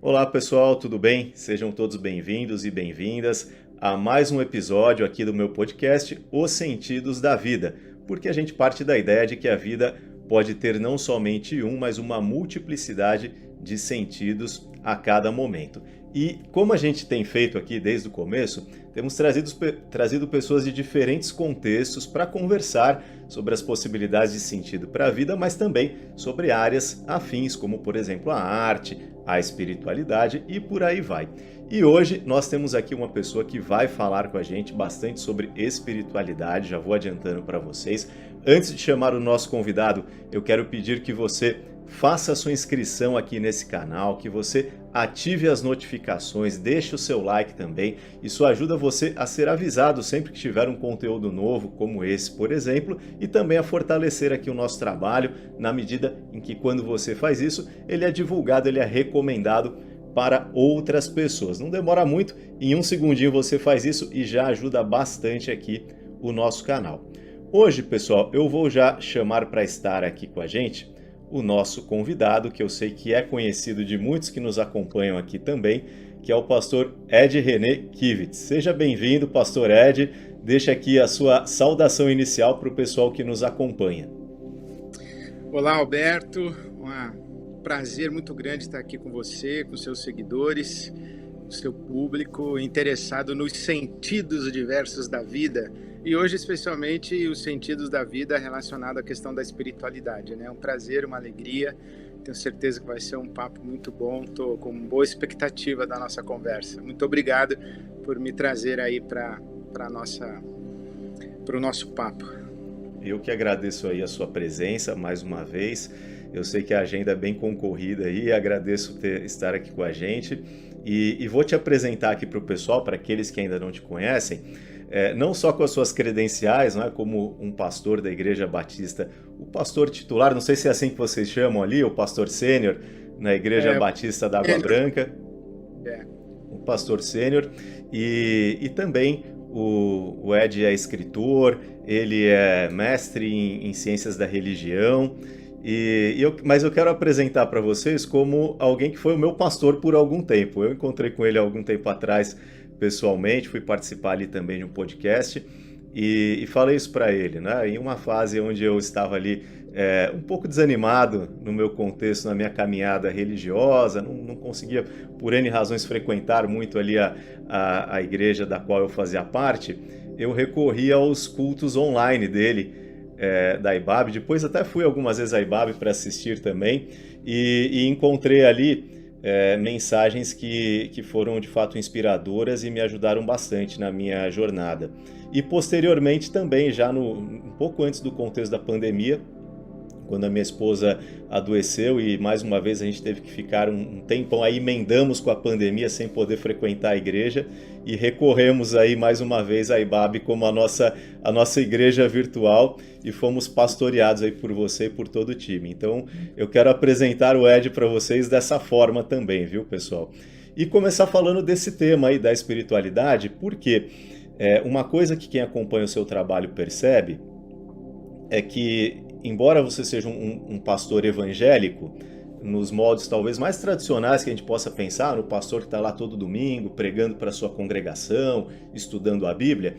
Olá pessoal, tudo bem? Sejam todos bem-vindos e bem-vindas a mais um episódio aqui do meu podcast Os Sentidos da Vida, porque a gente parte da ideia de que a vida pode ter não somente um, mas uma multiplicidade de sentidos a cada momento. E como a gente tem feito aqui desde o começo, temos trazido pessoas de diferentes contextos para conversar sobre as possibilidades de sentido para a vida, mas também sobre áreas afins, como por exemplo a arte, a espiritualidade e por aí vai. E hoje nós temos aqui uma pessoa que vai falar com a gente bastante sobre espiritualidade, já vou adiantando para vocês. Antes de chamar o nosso convidado, eu quero pedir que você faça a sua inscrição aqui nesse canal, que você ative as notificações, deixe o seu like também. Isso ajuda você a ser avisado sempre que tiver um conteúdo novo como esse, por exemplo, e também a fortalecer aqui o nosso trabalho, na medida em que quando você faz isso, ele é divulgado, ele é recomendado para outras pessoas. Não demora muito, em um segundinho você faz isso e já ajuda bastante aqui o nosso canal. Hoje, pessoal, eu vou já chamar para estar aqui com a gente o nosso convidado, que eu sei que é conhecido de muitos que nos acompanham aqui também, que é o pastor Ed René Kivitz. Seja bem-vindo, pastor Ed. Deixa aqui a sua saudação inicial para o pessoal que nos acompanha. Olá, Alberto. Um prazer muito grande estar aqui com você, com seus seguidores, com seu público interessado nos sentidos diversos da vida. E hoje, especialmente, os sentidos da vida relacionados à questão da espiritualidade, né? É um prazer, uma alegria. Tenho certeza que vai ser um papo muito bom. Estou com boa expectativa da nossa conversa. Muito obrigado por me trazer aí para o nosso papo. Eu que agradeço aí a sua presença mais uma vez. Eu sei que a agenda é bem concorrida aí, agradeço estar aqui com a gente. E vou te apresentar aqui para o pessoal, para aqueles que ainda não te conhecem. Não só com as suas credenciais, não é, como um pastor da Igreja Batista, o pastor titular, não sei se é assim que vocês chamam ali, o pastor sênior na Igreja Batista da Água Branca, o pastor sênior, e também o Ed é escritor, ele é mestre em ciências da religião, mas eu quero apresentar para vocês como alguém que foi o meu pastor por algum tempo. Eu encontrei com ele há algum tempo atrás, pessoalmente, fui participar ali também de um podcast e falei isso para ele, né? Em uma fase onde eu estava ali um pouco desanimado no meu contexto, na minha caminhada religiosa, não conseguia, por N razões, frequentar muito ali a igreja da qual eu fazia parte, eu recorri aos cultos online dele, da IBAB. Depois até fui algumas vezes à IBAB para assistir também e encontrei ali mensagens que foram de fato inspiradoras e me ajudaram bastante na minha jornada. E posteriormente também, já um pouco antes do contexto da pandemia, quando a minha esposa adoeceu e mais uma vez a gente teve que ficar um tempão aí, emendamos com a pandemia sem poder frequentar a igreja e recorremos aí mais uma vez à IBAB como a nossa igreja virtual e fomos pastoreados aí por você e por todo o time. Então eu quero apresentar o Ed para vocês dessa forma também, viu, pessoal? E começar falando desse tema aí da espiritualidade, porque uma coisa que quem acompanha o seu trabalho percebe é que, embora você seja um pastor evangélico, nos moldes talvez mais tradicionais que a gente possa pensar, no pastor que está lá todo domingo pregando para a sua congregação, estudando a Bíblia,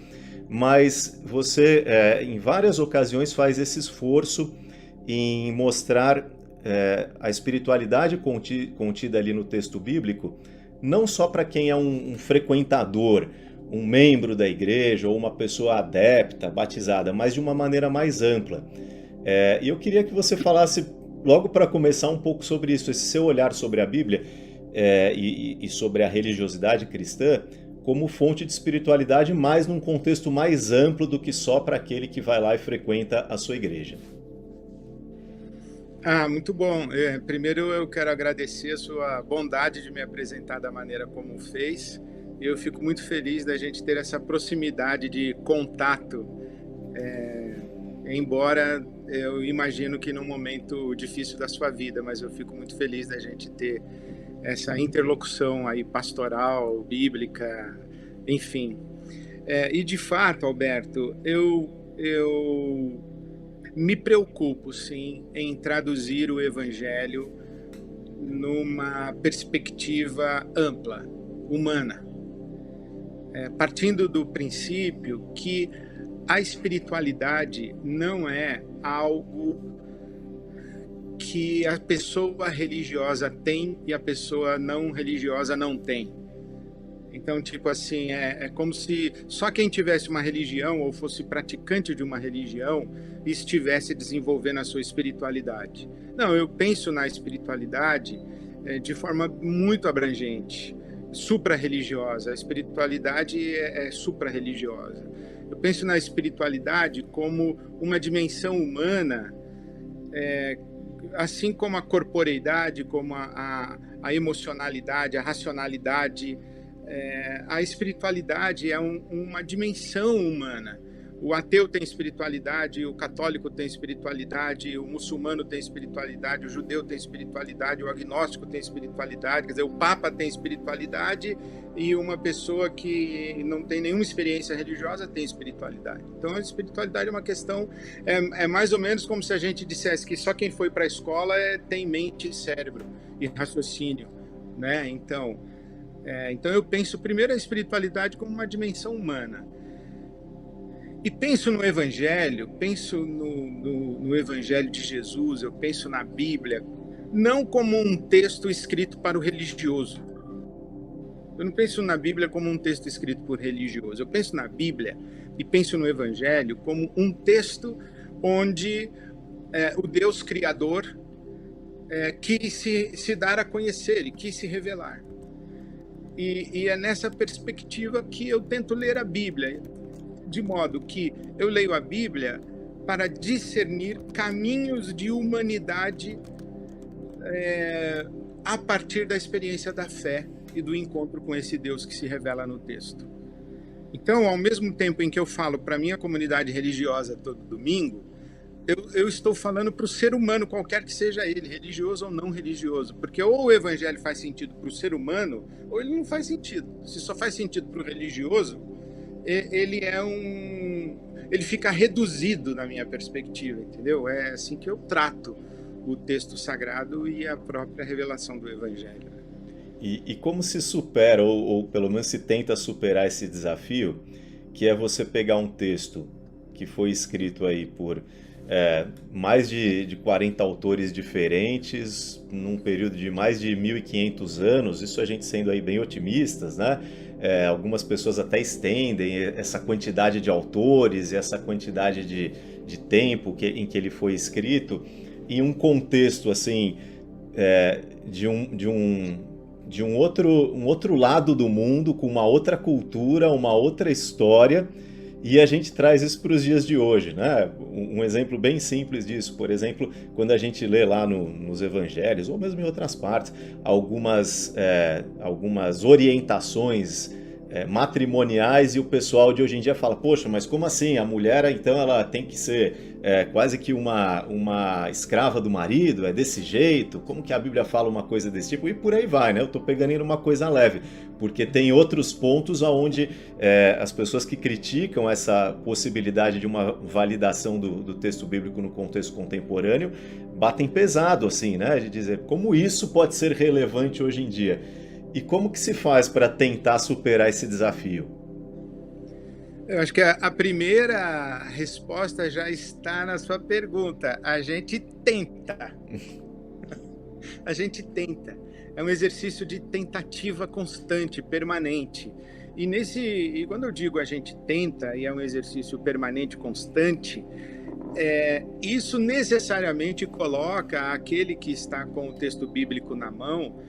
mas você em várias ocasiões faz esse esforço em mostrar a espiritualidade contida ali no texto bíblico, não só para quem é um frequentador, um membro da igreja ou uma pessoa adepta, batizada, mas de uma maneira mais ampla. E eu queria que você falasse, logo para começar, um pouco sobre isso, esse seu olhar sobre a Bíblia e sobre a religiosidade cristã como fonte de espiritualidade, mas num contexto mais amplo do que só para aquele que vai lá e frequenta a sua igreja. Muito bom. Primeiro eu quero agradecer a sua bondade de me apresentar da maneira como fez. Eu fico muito feliz da gente ter essa proximidade de contato, embora eu imagino que num momento difícil da sua vida, mas eu fico muito feliz da gente ter essa interlocução aí pastoral, bíblica, enfim. E de fato, Alberto, eu me preocupo sim em traduzir o Evangelho numa perspectiva ampla, humana, partindo do princípio que a espiritualidade não é algo que a pessoa religiosa tem e a pessoa não religiosa não tem. Então, tipo assim, é como se só quem tivesse uma religião ou fosse praticante de uma religião estivesse desenvolvendo a sua espiritualidade. Não, eu penso na espiritualidade de forma muito abrangente, supra-religiosa. A espiritualidade é supra-religiosa. Eu penso na espiritualidade como uma dimensão humana, assim como a corporeidade, como a emocionalidade, a racionalidade. A espiritualidade é uma dimensão humana. O ateu tem espiritualidade, o católico tem espiritualidade, o muçulmano tem espiritualidade, o judeu tem espiritualidade, o agnóstico tem espiritualidade, quer dizer, o papa tem espiritualidade e uma pessoa que não tem nenhuma experiência religiosa tem espiritualidade. Então, a espiritualidade é uma questão, é mais ou menos como se a gente dissesse que só quem foi para a escola tem mente, cérebro e raciocínio, né? Então eu penso primeiro a espiritualidade como uma dimensão humana. E penso no Evangelho, penso no Evangelho de Jesus, eu penso na Bíblia, não como um texto escrito para o religioso. Eu não penso na Bíblia como um texto escrito por religioso. Eu penso na Bíblia e penso no Evangelho como um texto onde o Deus Criador quis se dar a conhecer e quis se revelar. E é nessa perspectiva que eu tento ler a Bíblia, de modo que eu leio a Bíblia para discernir caminhos de humanidade a partir da experiência da fé e do encontro com esse Deus que se revela no texto. Então, ao mesmo tempo em que eu falo para a minha comunidade religiosa todo domingo, eu estou falando para o ser humano, qualquer que seja ele, religioso ou não religioso, porque ou o evangelho faz sentido para o ser humano, ou ele não faz sentido. Se só faz sentido para o religioso, ele fica reduzido na minha perspectiva, entendeu? É assim que eu trato o texto sagrado e a própria revelação do evangelho. E como se supera, ou pelo menos se tenta superar esse desafio, que é você pegar um texto que foi escrito aí por mais de 40 autores diferentes, num período de mais de 1.500 anos, isso a gente sendo aí bem otimistas, né? Algumas pessoas até estendem essa quantidade de autores, essa quantidade de tempo em que ele foi escrito, em um contexto assim, de um outro lado do mundo, com uma outra cultura, uma outra história, e a gente traz isso para os dias de hoje, né? Um exemplo bem simples disso, por exemplo, quando a gente lê lá nos evangelhos, ou mesmo em outras partes, algumas orientações matrimoniais, e o pessoal de hoje em dia fala, poxa, mas como assim? A mulher, então, ela tem que ser quase que uma escrava do marido? É desse jeito? Como que a Bíblia fala uma coisa desse tipo? E por aí vai, né? Eu tô pegando em uma coisa leve, porque tem outros pontos onde as pessoas que criticam essa possibilidade de uma validação do texto bíblico no contexto contemporâneo batem pesado, assim, né? De dizer como isso pode ser relevante hoje em dia. E como que se faz para tentar superar esse desafio? Eu acho que a primeira resposta já está na sua pergunta. A gente tenta. A gente tenta. É um exercício de tentativa constante, permanente. E quando eu digo a gente tenta e é um exercício permanente, constante, isso necessariamente coloca aquele que está com o texto bíblico na mão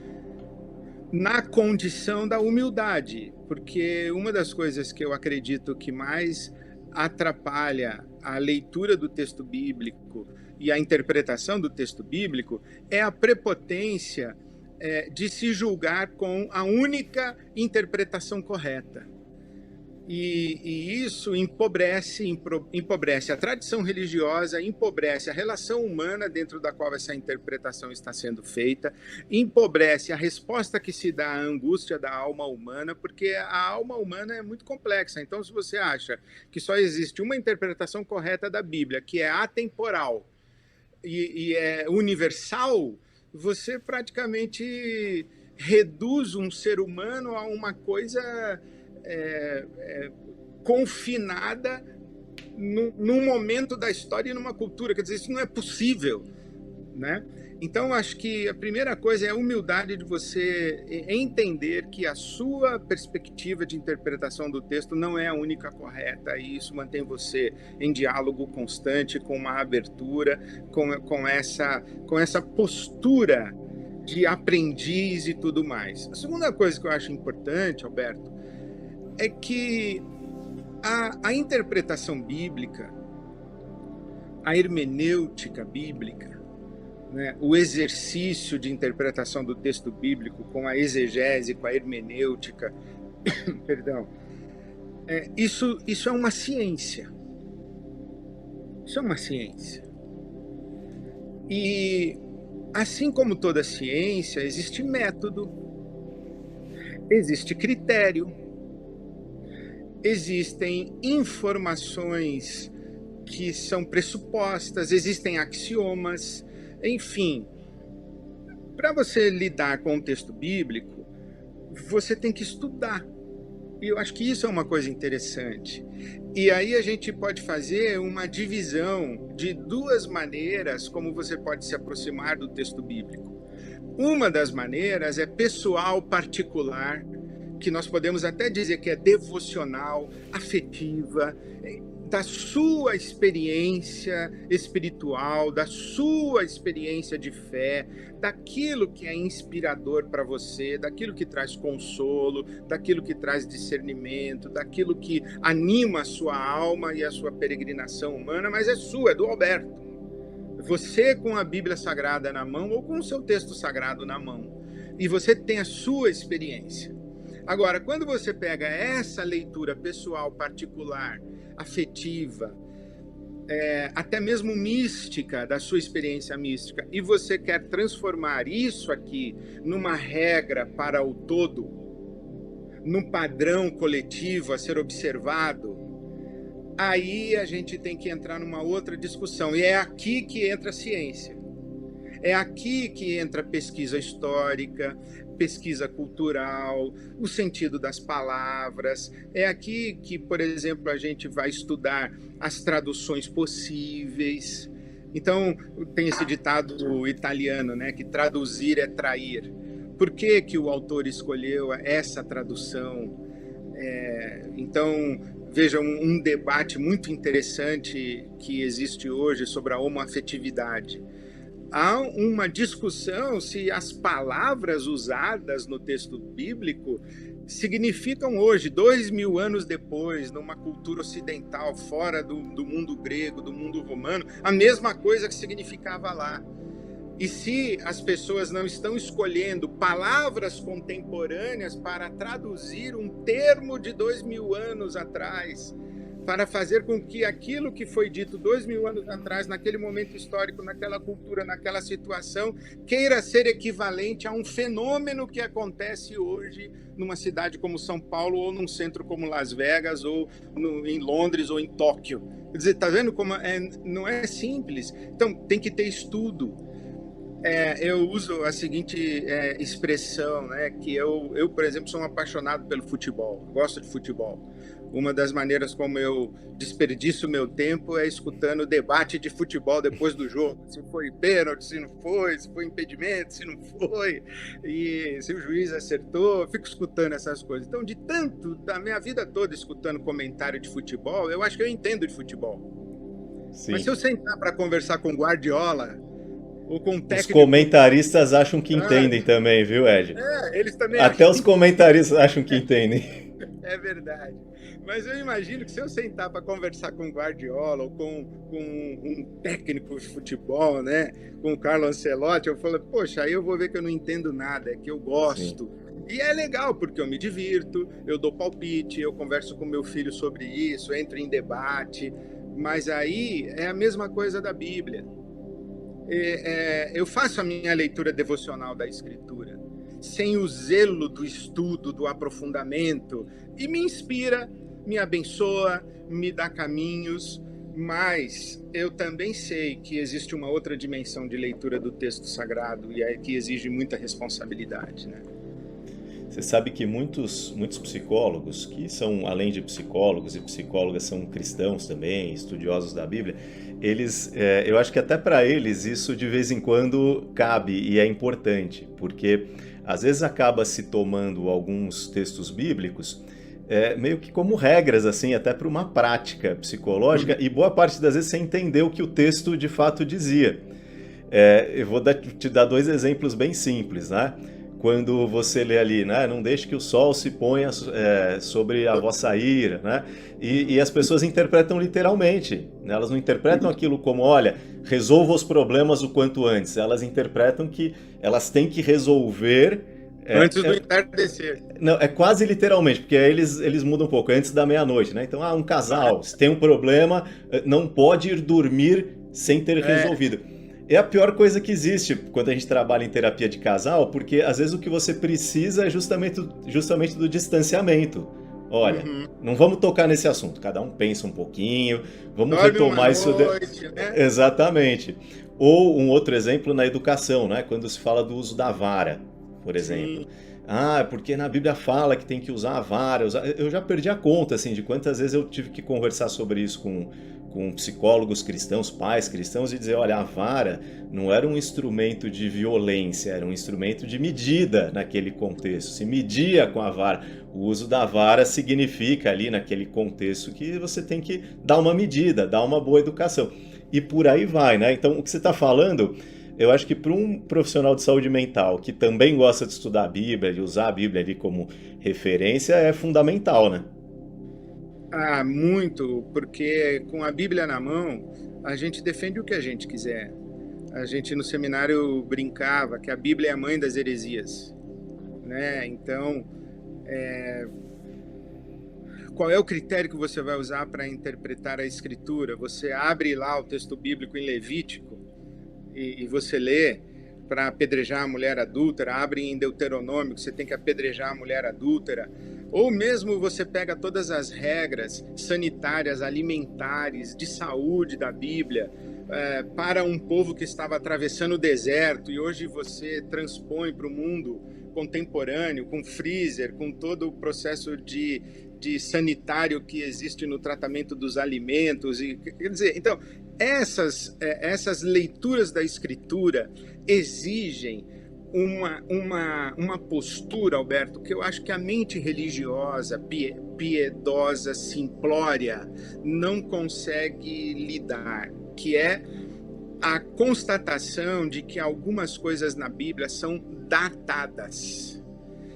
na condição da humildade, porque uma das coisas que eu acredito que mais atrapalha a leitura do texto bíblico e a interpretação do texto bíblico é a prepotência de se julgar com a única interpretação correta. E isso empobrece a tradição religiosa, empobrece a relação humana dentro da qual essa interpretação está sendo feita, empobrece a resposta que se dá à angústia da alma humana, porque a alma humana é muito complexa. Então, se você acha que só existe uma interpretação correta da Bíblia, que é atemporal e é universal, você praticamente reduz um ser humano a uma coisa confinada num momento da história e numa cultura. Quer dizer, isso não é possível, né? Então, acho que a primeira coisa é a humildade de você entender que a sua perspectiva de interpretação do texto não é a única correta, e isso mantém você em diálogo constante, com uma abertura, com essa postura de aprendiz e tudo mais. A segunda coisa que eu acho importante, Alberto, é que a interpretação bíblica, a hermenêutica bíblica, né, o exercício de interpretação do texto bíblico com a exegese, com a hermenêutica, perdão, isso é uma ciência. Isso é uma ciência. E, assim como toda ciência, existe método, existe critério, existem informações que são pressupostas, existem axiomas, enfim. Para você lidar com o texto bíblico, você tem que estudar. E eu acho que isso é uma coisa interessante. E aí a gente pode fazer uma divisão de duas maneiras como você pode se aproximar do texto bíblico. Uma das maneiras é pessoal, particular, que nós podemos até dizer que é devocional, afetiva, da sua experiência espiritual, da sua experiência de fé, daquilo que é inspirador para você, daquilo que traz consolo, daquilo que traz discernimento, daquilo que anima a sua alma e a sua peregrinação humana, mas é sua, é do Alberto. Você com a Bíblia Sagrada na mão ou com o seu texto sagrado na mão. E você tem a sua experiência. Agora, quando você pega essa leitura pessoal, particular, afetiva, até mesmo mística, da sua experiência mística, e você quer transformar isso aqui numa regra para o todo, num padrão coletivo a ser observado, aí a gente tem que entrar numa outra discussão. E é aqui que entra a ciência. É aqui que entra a pesquisa histórica, pesquisa cultural, o sentido das palavras. É aqui que, por exemplo, a gente vai estudar as traduções possíveis. Então, tem esse ditado italiano, né, que traduzir é trair. Por que que o autor escolheu essa tradução? Então, veja, um debate muito interessante que existe hoje sobre a homoafetividade. Há uma discussão se as palavras usadas no texto bíblico significam hoje, 2000 anos depois, numa cultura ocidental, fora do mundo grego, do mundo romano, a mesma coisa que significava lá. E se as pessoas não estão escolhendo palavras contemporâneas para traduzir um termo de 2000 anos atrás, para fazer com que aquilo que foi dito 2000 anos atrás, naquele momento histórico, naquela cultura, naquela situação, queira ser equivalente a um fenômeno que acontece hoje numa cidade como São Paulo, ou num centro como Las Vegas, ou em Londres, ou em Tóquio. Quer dizer, está vendo como não é simples? Então, tem que ter estudo. Eu uso a seguinte expressão, né, que eu, por exemplo, sou um apaixonado pelo futebol, gosto de futebol. Uma das maneiras como eu desperdiço meu tempo é escutando debate de futebol depois do jogo. Se foi pênalti, se não foi, se foi impedimento, se não foi, e se o juiz acertou, eu fico escutando essas coisas. Então, de tanto, da minha vida toda escutando comentário de futebol, eu acho que eu entendo de futebol. Sim. Mas se eu sentar para conversar com Guardiola, ou com um técnico... Os comentaristas acham que entendem também, viu, Ed? Eles também Até acham os comentaristas acham que entendem. É verdade. Mas eu imagino que se eu sentar para conversar com o Guardiola ou com um técnico de futebol, né, com o Carlo Ancelotti, eu falo, poxa, aí eu vou ver que eu não entendo nada, é que eu gosto. Sim. E é legal, porque eu me divirto, eu dou palpite, eu converso com meu filho sobre isso, entro em debate, mas aí é a mesma coisa da Bíblia. Eu faço a minha leitura devocional da Escritura, sem o zelo do estudo, do aprofundamento, e me inspira, me abençoa, me dá caminhos, Mas eu também sei que existe uma outra dimensão de leitura do texto sagrado e é que exige muita responsabilidade, né? Você sabe que muitos psicólogos, que são, além de psicólogos e psicólogas, são cristãos também, estudiosos da Bíblia, eu acho que até para eles isso de vez em quando cabe e é importante, porque às vezes acaba se tomando alguns textos bíblicos meio que como regras, assim, até para uma prática psicológica, e boa parte das vezes você entendeu o que o texto de fato dizia. Eu vou te dar dois exemplos bem simples, né? Quando você lê ali, né? Não deixe que o sol se ponha sobre a vossa ira, né? E as pessoas interpretam literalmente, né? Elas não interpretam aquilo como, olha, resolva os problemas o quanto antes. Elas interpretam que elas têm que resolver Antes do entardecer. não, é quase literalmente, porque aí eles mudam um pouco, antes da meia-noite, né? Então, um casal, se tem um problema, não pode ir dormir sem ter resolvido. É a pior coisa que existe quando a gente trabalha em terapia de casal, porque às vezes o que você precisa é justamente do distanciamento. Olha, não vamos tocar nesse assunto, cada um pensa um pouquinho, vamos Dorme uma retomar isso. noite, né? Exatamente. Ou um outro exemplo na educação, né? Quando se fala do uso da vara, por exemplo. Sim. Ah, porque na Bíblia fala que tem que usar a vara. Eu já perdi a conta, assim, de quantas vezes eu tive que conversar sobre isso com psicólogos cristãos, pais cristãos, e dizer, olha, a vara não era um instrumento de violência, era um instrumento de medida naquele contexto. Se media com a vara. O uso da vara significa ali, naquele contexto, que você tem que dar uma medida, dar uma boa educação. E por aí vai, né? Então, o que você está falando... Eu acho que para um profissional de saúde mental que também gosta de estudar a Bíblia, de usar a Bíblia ali como referência, é fundamental, né? Ah, muito, porque com a Bíblia na mão, a gente defende o que a gente quiser. A gente no seminário brincava que a Bíblia é a mãe das heresias, né? Então, qual é o critério que você vai usar para interpretar a Escritura? Você abre lá o texto bíblico em Levítico e você lê para apedrejar a mulher adúltera, abre em Deuteronômio que você tem que apedrejar a mulher adúltera, ou mesmo você pega todas as regras sanitárias, alimentares, de saúde da Bíblia, para um povo que estava atravessando o deserto, e hoje você transpõe para o mundo contemporâneo, com freezer, com todo o processo de sanitário que existe no tratamento dos alimentos. E, quer dizer, então, essas leituras da Escritura exigem uma postura, Alberto, que eu acho que a mente religiosa, piedosa, simplória, não consegue lidar, que é a constatação de que algumas coisas na Bíblia são datadas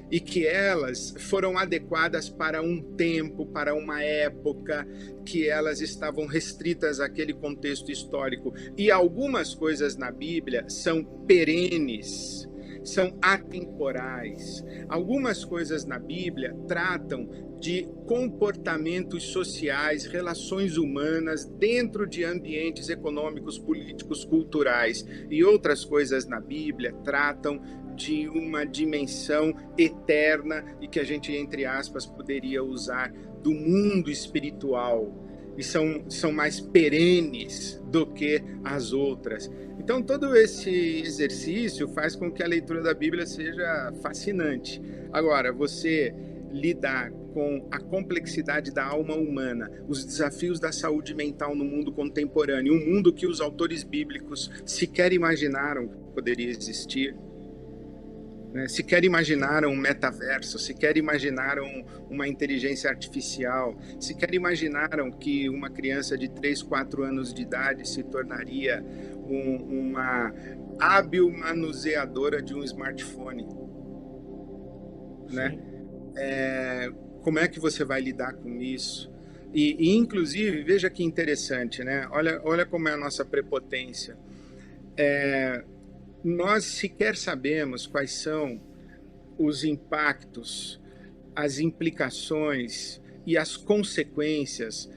e que elas foram adequadas para um tempo, para uma época, que elas estavam restritas àquele contexto histórico. E algumas coisas na Bíblia são perenes, são atemporais. Algumas coisas na Bíblia tratam de comportamentos sociais, relações humanas dentro de ambientes econômicos, políticos, culturais. E outras coisas na Bíblia tratam de uma dimensão eterna e que a gente, entre aspas, poderia usar do mundo espiritual. E são mais perenes do que as outras. Então, todo esse exercício faz com que a leitura da Bíblia seja fascinante. Agora, você lidar com a complexidade da alma humana, os desafios da saúde mental no mundo contemporâneo, um mundo que os autores bíblicos sequer imaginaram que poderia existir, né? Sequer imaginaram um metaverso, sequer imaginaram uma inteligência artificial, sequer imaginaram que uma criança de 3, 4 anos de idade se tornaria uma hábil manuseadora de um smartphone, né? Como é que você vai lidar com isso? E inclusive, veja que interessante, né? Olha como é a nossa prepotência. Nós sequer sabemos quais são os impactos, as implicações e as consequências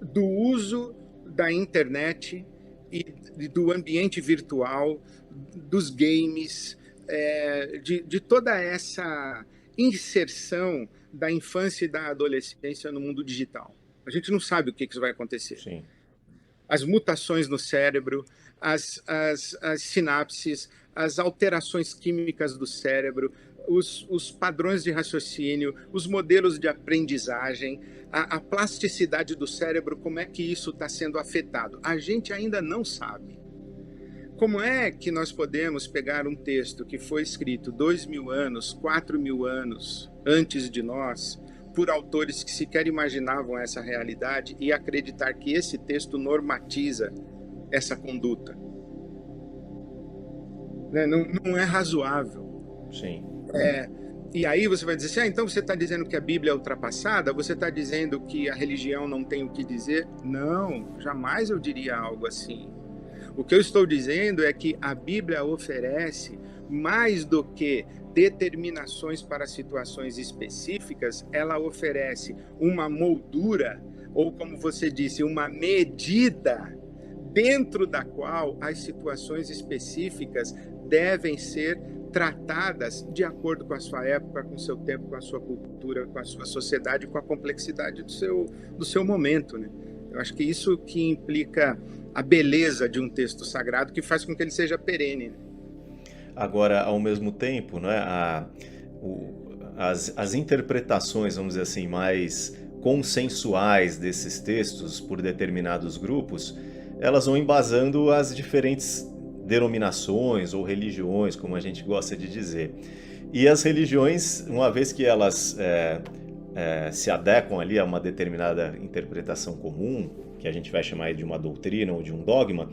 do uso da internet e do ambiente virtual, dos games, de toda essa inserção da infância e da adolescência no mundo digital. A gente não sabe o que vai acontecer. Sim. As mutações no cérebro, as sinapses, as alterações químicas do cérebro, os padrões de raciocínio, os modelos de aprendizagem, a plasticidade do cérebro, como é que isso está sendo afetado. A gente ainda não sabe. Como é que nós podemos pegar um texto que foi escrito 2.000 anos, 4.000 anos antes de nós, por autores que sequer imaginavam essa realidade, e acreditar que esse texto normatiza essa conduta? Não é razoável. Sim. E aí você vai dizer assim, então você está dizendo que a Bíblia é ultrapassada? Você está dizendo que a religião não tem o que dizer? Não, jamais eu diria algo assim. O que eu estou dizendo é que a Bíblia oferece mais do que determinações para situações específicas, ela oferece uma moldura, ou como você disse, uma medida, dentro da qual as situações específicas devem ser tratadas de acordo com a sua época, com o seu tempo, com a sua cultura, com a sua sociedade, com a complexidade do seu momento, né? Eu acho que isso que implica a beleza de um texto sagrado, que faz com que ele seja perene, né? Agora, ao mesmo tempo, né, as interpretações, vamos dizer assim, mais consensuais desses textos por determinados grupos, elas vão embasando as diferentes denominações ou religiões, como a gente gosta de dizer. E as religiões, uma vez que elas se adequam ali a uma determinada interpretação comum, que a gente vai chamar de uma doutrina ou de um dogma,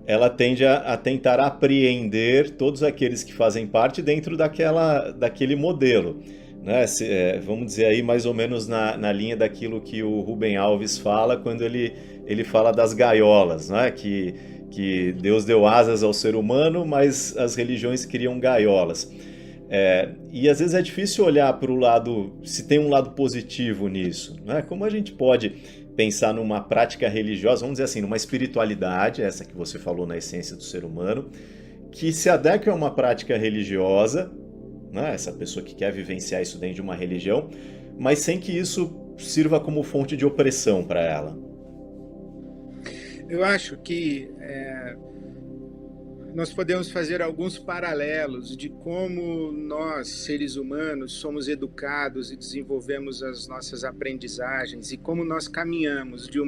ela tende a tentar apreender todos aqueles que fazem parte dentro daquele modelo, né? Vamos dizer aí mais ou menos na linha daquilo que o Rubem Alves fala quando ele fala das gaiolas, né? Que Deus deu asas ao ser humano, mas as religiões criam gaiolas. E às vezes é difícil olhar para o lado, se tem um lado positivo nisso, né? Como a gente pode pensar numa prática religiosa, vamos dizer assim, numa espiritualidade, essa que você falou na essência do ser humano, que se adequa a uma prática religiosa, né? Essa pessoa que quer vivenciar isso dentro de uma religião, mas sem que isso sirva como fonte de opressão para ela. Eu acho que nós podemos fazer alguns paralelos de como nós, seres humanos, somos educados e desenvolvemos as nossas aprendizagens e como nós caminhamos de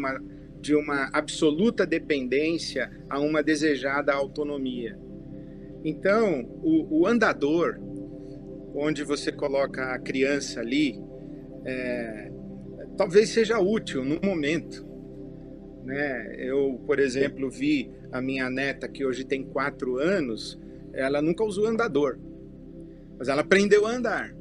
uma absoluta dependência a uma desejada autonomia. Então, o andador, onde você coloca a criança ali, talvez seja útil no momento, né? Eu, por exemplo, vi a minha neta, que hoje tem 4 anos, ela nunca usou andador, mas ela aprendeu a andar.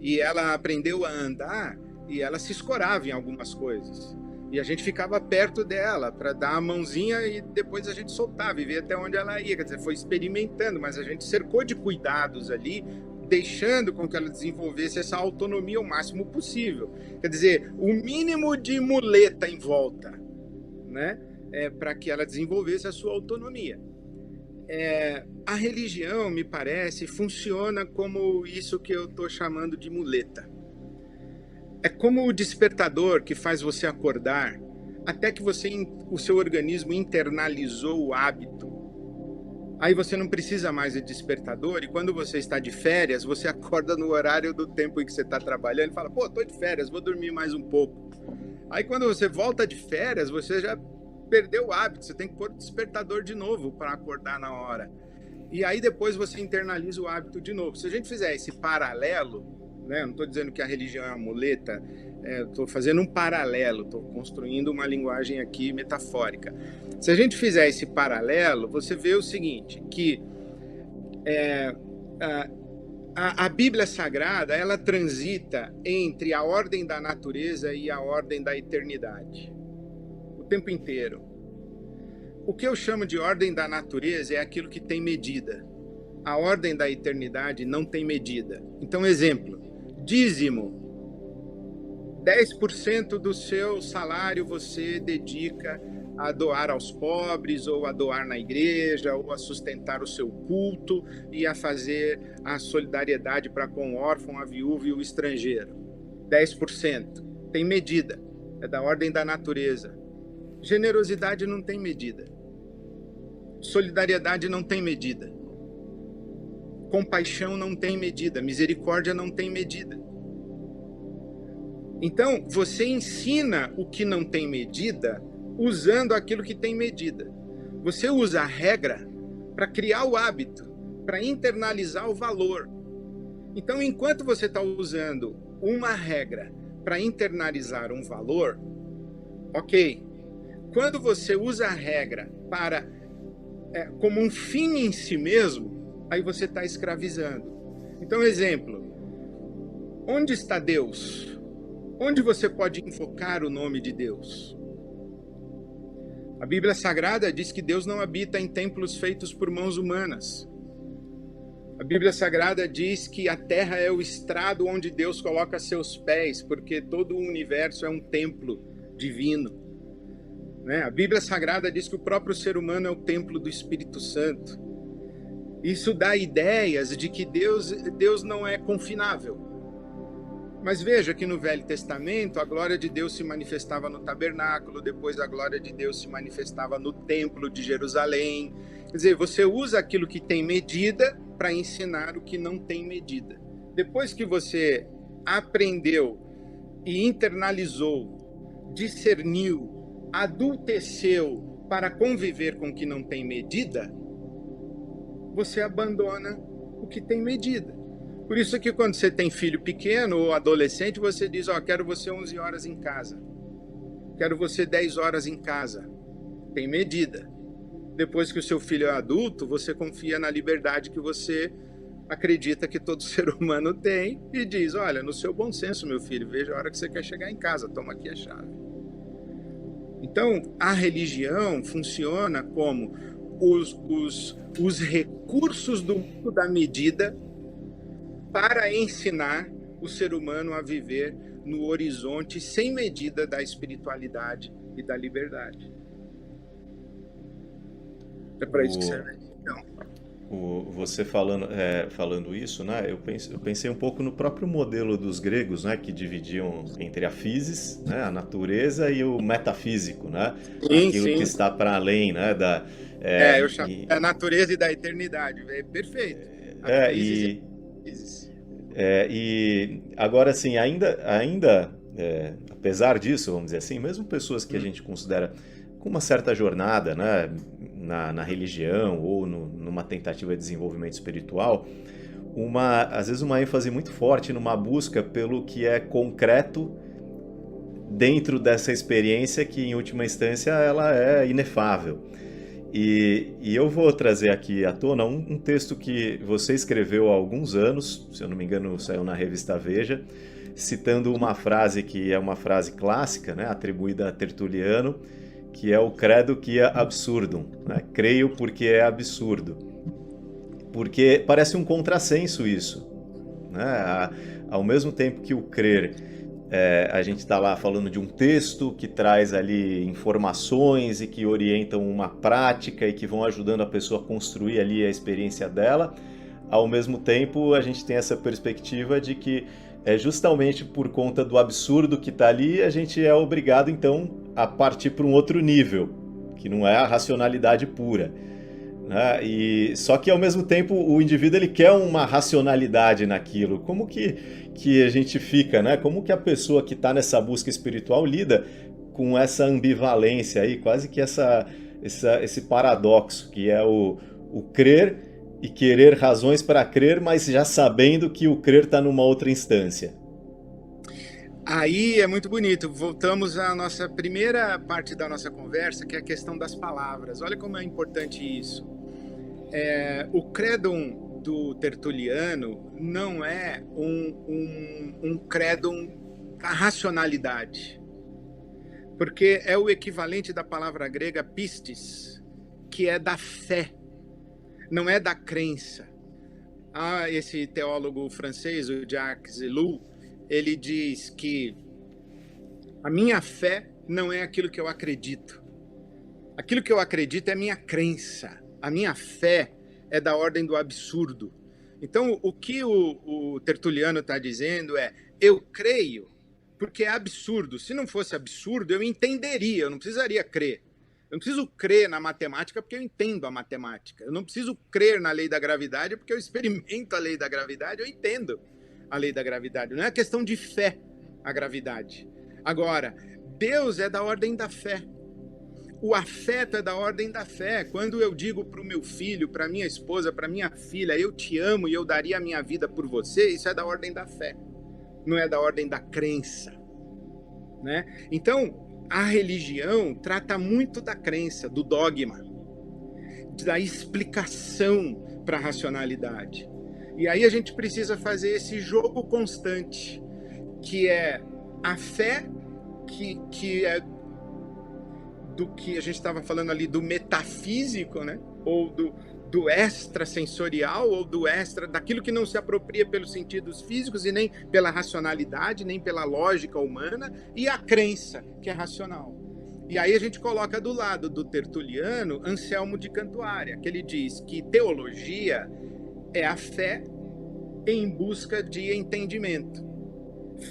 E ela aprendeu a andar e ela se escorava em algumas coisas. E a gente ficava perto dela para dar a mãozinha e depois a gente soltava e ver até onde ela ia. Quer dizer, foi experimentando, mas a gente cercou de cuidados ali, deixando com que ela desenvolvesse essa autonomia o máximo possível. Quer dizer, o mínimo de muleta em volta, né? Para que ela desenvolvesse a sua autonomia. A religião, me parece, funciona como isso que eu estou chamando de muleta. É como o despertador que faz você acordar, até que o seu organismo internalizou o hábito. Aí você não precisa mais de despertador, e quando você está de férias, você acorda no horário do tempo em que você está trabalhando e fala, pô, estou de férias, vou dormir mais um pouco. Aí quando você volta de férias, você já perdeu o hábito, você tem que pôr o despertador de novo para acordar na hora. E aí depois você internaliza o hábito de novo. Se a gente fizer esse paralelo, né, eu não estou dizendo que a religião é uma muleta, estou fazendo um paralelo, estou construindo uma linguagem aqui metafórica. Se a gente fizer esse paralelo, você vê o seguinte, que a Bíblia Sagrada, ela transita entre a ordem da natureza e a ordem da eternidade. O tempo inteiro. O que eu chamo de ordem da natureza é aquilo que tem medida. A ordem da eternidade não tem medida. Então, exemplo, dízimo. 10% do seu salário você dedica a doar aos pobres, ou a doar na igreja, ou a sustentar o seu culto e a fazer a solidariedade para com o órfão, a viúva e o estrangeiro. 10%. Tem medida. é da ordem da natureza. Generosidade não tem medida. Solidariedade não tem medida. Compaixão não tem medida. Misericórdia não tem medida. Então, você ensina o que não tem medida usando aquilo que tem medida. Você usa a regra para criar o hábito, para internalizar o valor. Então, enquanto você está usando uma regra para internalizar um valor, ok. Quando você usa a regra para como um fim em si mesmo, aí você está escravizando. Então, exemplo, onde está Deus? Onde você pode invocar o nome de Deus? A Bíblia Sagrada diz que Deus não habita em templos feitos por mãos humanas. A Bíblia Sagrada diz que a terra é o estrado onde Deus coloca seus pés, porque todo o universo é um templo divino. Né? A Bíblia Sagrada diz que o próprio ser humano é o templo do Espírito Santo. Isso dá ideias de que Deus não é confinável. Mas veja que no Velho Testamento a glória de Deus se manifestava no tabernáculo, depois a glória de Deus se manifestava no templo de Jerusalém. Quer dizer, você usa aquilo que tem medida para ensinar o que não tem medida. Depois que você aprendeu e internalizou, discerniu, adulteceu para conviver com o que não tem medida, você abandona o que tem medida. Por isso que quando você tem filho pequeno ou adolescente, você diz, quero você 11 horas em casa. Quero você 10 horas em casa. Tem medida. Depois que o seu filho é adulto, você confia na liberdade que você acredita que todo ser humano tem e diz, olha, no seu bom senso, meu filho, veja a hora que você quer chegar em casa, toma aqui a chave. Então, a religião funciona como os recursos do mundo da medida para ensinar o ser humano a viver no horizonte sem medida da espiritualidade e da liberdade. É para isso que serve. Então, Você falando isso, né? Eu pensei um pouco no próprio modelo dos gregos, né? Que dividiam entre a physis, né? A natureza, e o metafísico, né? sim, Aquilo que sim. está para além, né? Eu chamo da natureza e da eternidade. É perfeito. A physis e agora, assim, apesar disso, vamos dizer assim, mesmo pessoas que a gente considera com uma certa jornada, né, na religião ou numa tentativa de desenvolvimento espiritual, às vezes uma ênfase muito forte numa busca pelo que é concreto dentro dessa experiência que, em última instância, ela é inefável. E eu vou trazer aqui à tona um texto que você escreveu há alguns anos, se eu não me engano saiu na revista Veja, citando uma frase que é uma frase clássica, né, atribuída a Tertuliano, que é o credo quia absurdum, né? Creio porque é absurdo. Porque parece um contrassenso isso, né? Ao mesmo tempo que o crer, a gente está lá falando de um texto que traz ali informações e que orientam uma prática e que vão ajudando a pessoa a construir ali a experiência dela. Ao mesmo tempo, a gente tem essa perspectiva de que é justamente por conta do absurdo que está ali, a gente é obrigado, então, a partir para um outro nível, que não é a racionalidade pura, né? Só que, ao mesmo tempo, o indivíduo ele quer uma racionalidade naquilo. Como que a gente fica, né? Como que a pessoa que está nessa busca espiritual lida com essa ambivalência aí, quase que esse paradoxo, que é o crer e querer razões para crer, mas já sabendo que o crer está numa outra instância. Aí é muito bonito. Voltamos à nossa primeira parte da nossa conversa, que é a questão das palavras. Olha como é importante isso. O credum do Tertuliano não é um credum da racionalidade, porque é o equivalente da palavra grega pistis, que é da fé, não é da crença. Esse teólogo francês, o Jacques Ellul, ele diz que a minha fé não é aquilo que eu acredito. Aquilo que eu acredito é minha crença. A minha fé é da ordem do absurdo. Então, o que o Tertuliano está dizendo é, eu creio porque é absurdo. Se não fosse absurdo, eu entenderia, eu não precisaria crer. Eu não preciso crer na matemática porque eu entendo a matemática. Eu não preciso crer na lei da gravidade porque eu experimento a lei da gravidade, eu entendo a lei da gravidade. Não é questão de fé a gravidade. Agora, Deus é da ordem da fé. O afeto é da ordem da fé. Quando eu digo para o meu filho, para minha esposa, para minha filha, eu te amo e eu daria a minha vida por você, isso é da ordem da fé. Não é da ordem da crença, né? Então, a religião trata muito da crença, do dogma, da explicação para a racionalidade. E aí a gente precisa fazer esse jogo constante, que é a fé, que é do que a gente estava falando ali, do metafísico, né? Ou do extrasensorial, ou do extra, daquilo que não se apropria pelos sentidos físicos e nem pela racionalidade, nem pela lógica humana, e a crença, que é racional. E aí a gente coloca do lado do tertuliano Anselmo de Cantuária, que ele diz que teologia é a fé em busca de entendimento.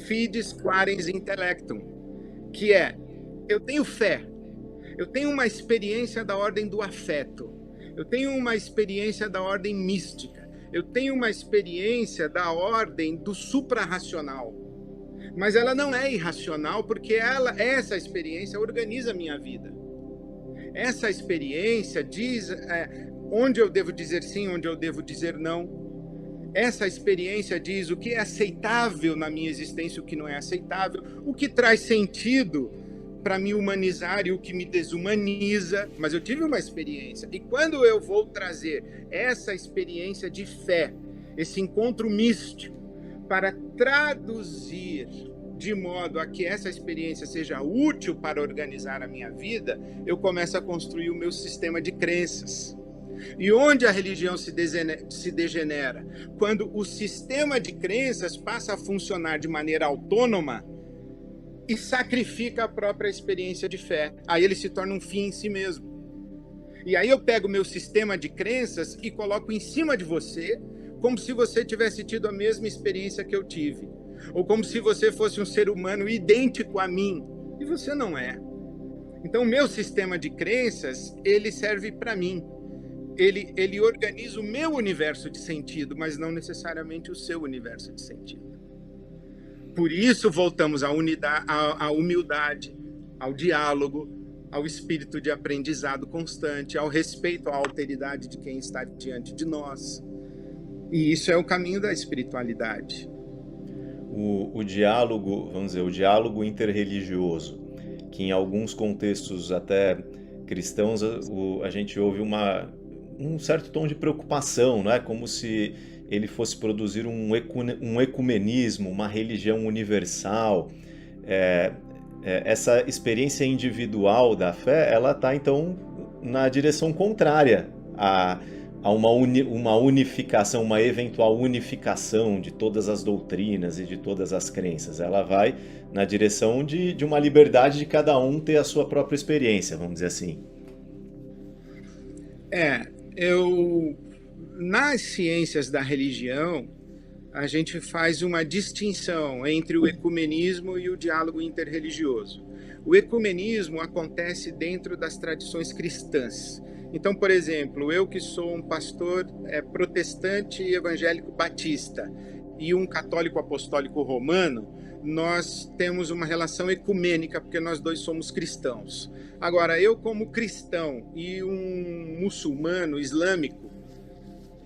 Fides quarens intellectum, que é, eu tenho fé, eu tenho uma experiência da ordem do afeto, eu tenho uma experiência da ordem mística, eu tenho uma experiência da ordem do suprarracional, mas ela não é irracional porque essa experiência organiza a minha vida. Essa experiência diz onde eu devo dizer sim, onde eu devo dizer não. Essa experiência diz o que é aceitável na minha existência, o que não é aceitável, o que traz sentido para me humanizar e o que me desumaniza, mas eu tive uma experiência. E quando eu vou trazer essa experiência de fé, esse encontro místico, para traduzir de modo a que essa experiência seja útil para organizar a minha vida, eu começo a construir o meu sistema de crenças. E onde a religião se degenera? Quando o sistema de crenças passa a funcionar de maneira autônoma e sacrifica a própria experiência de fé. Aí ele se torna um fim em si mesmo. E aí eu pego o meu sistema de crenças e coloco em cima de você, como se você tivesse tido a mesma experiência que eu tive. Ou como se você fosse um ser humano idêntico a mim. E você não é. Então o meu sistema de crenças, ele serve para mim. Ele organiza o meu universo de sentido, mas não necessariamente o seu universo de sentido. Por isso voltamos à humildade, ao diálogo, ao espírito de aprendizado constante, ao respeito à alteridade de quem está diante de nós. E isso é o caminho da espiritualidade. O diálogo, vamos dizer, o diálogo interreligioso, que em alguns contextos até cristãos a gente ouve um certo tom de preocupação, não é? Como se ele fosse produzir um ecumenismo, uma religião universal. Essa experiência individual da fé, ela está então na direção contrária a uma unificação, uma eventual unificação de todas as doutrinas e de todas as crenças. Ela vai na direção de uma liberdade de cada um ter a sua própria experiência, vamos dizer assim. Nas ciências da religião, a gente faz uma distinção entre o ecumenismo e o diálogo interreligioso. O ecumenismo acontece dentro das tradições cristãs. Então, por exemplo, eu que sou um pastor protestante e evangélico batista e um católico apostólico romano, nós temos uma relação ecumênica, porque nós dois somos cristãos. Agora, eu como cristão e um muçulmano islâmico,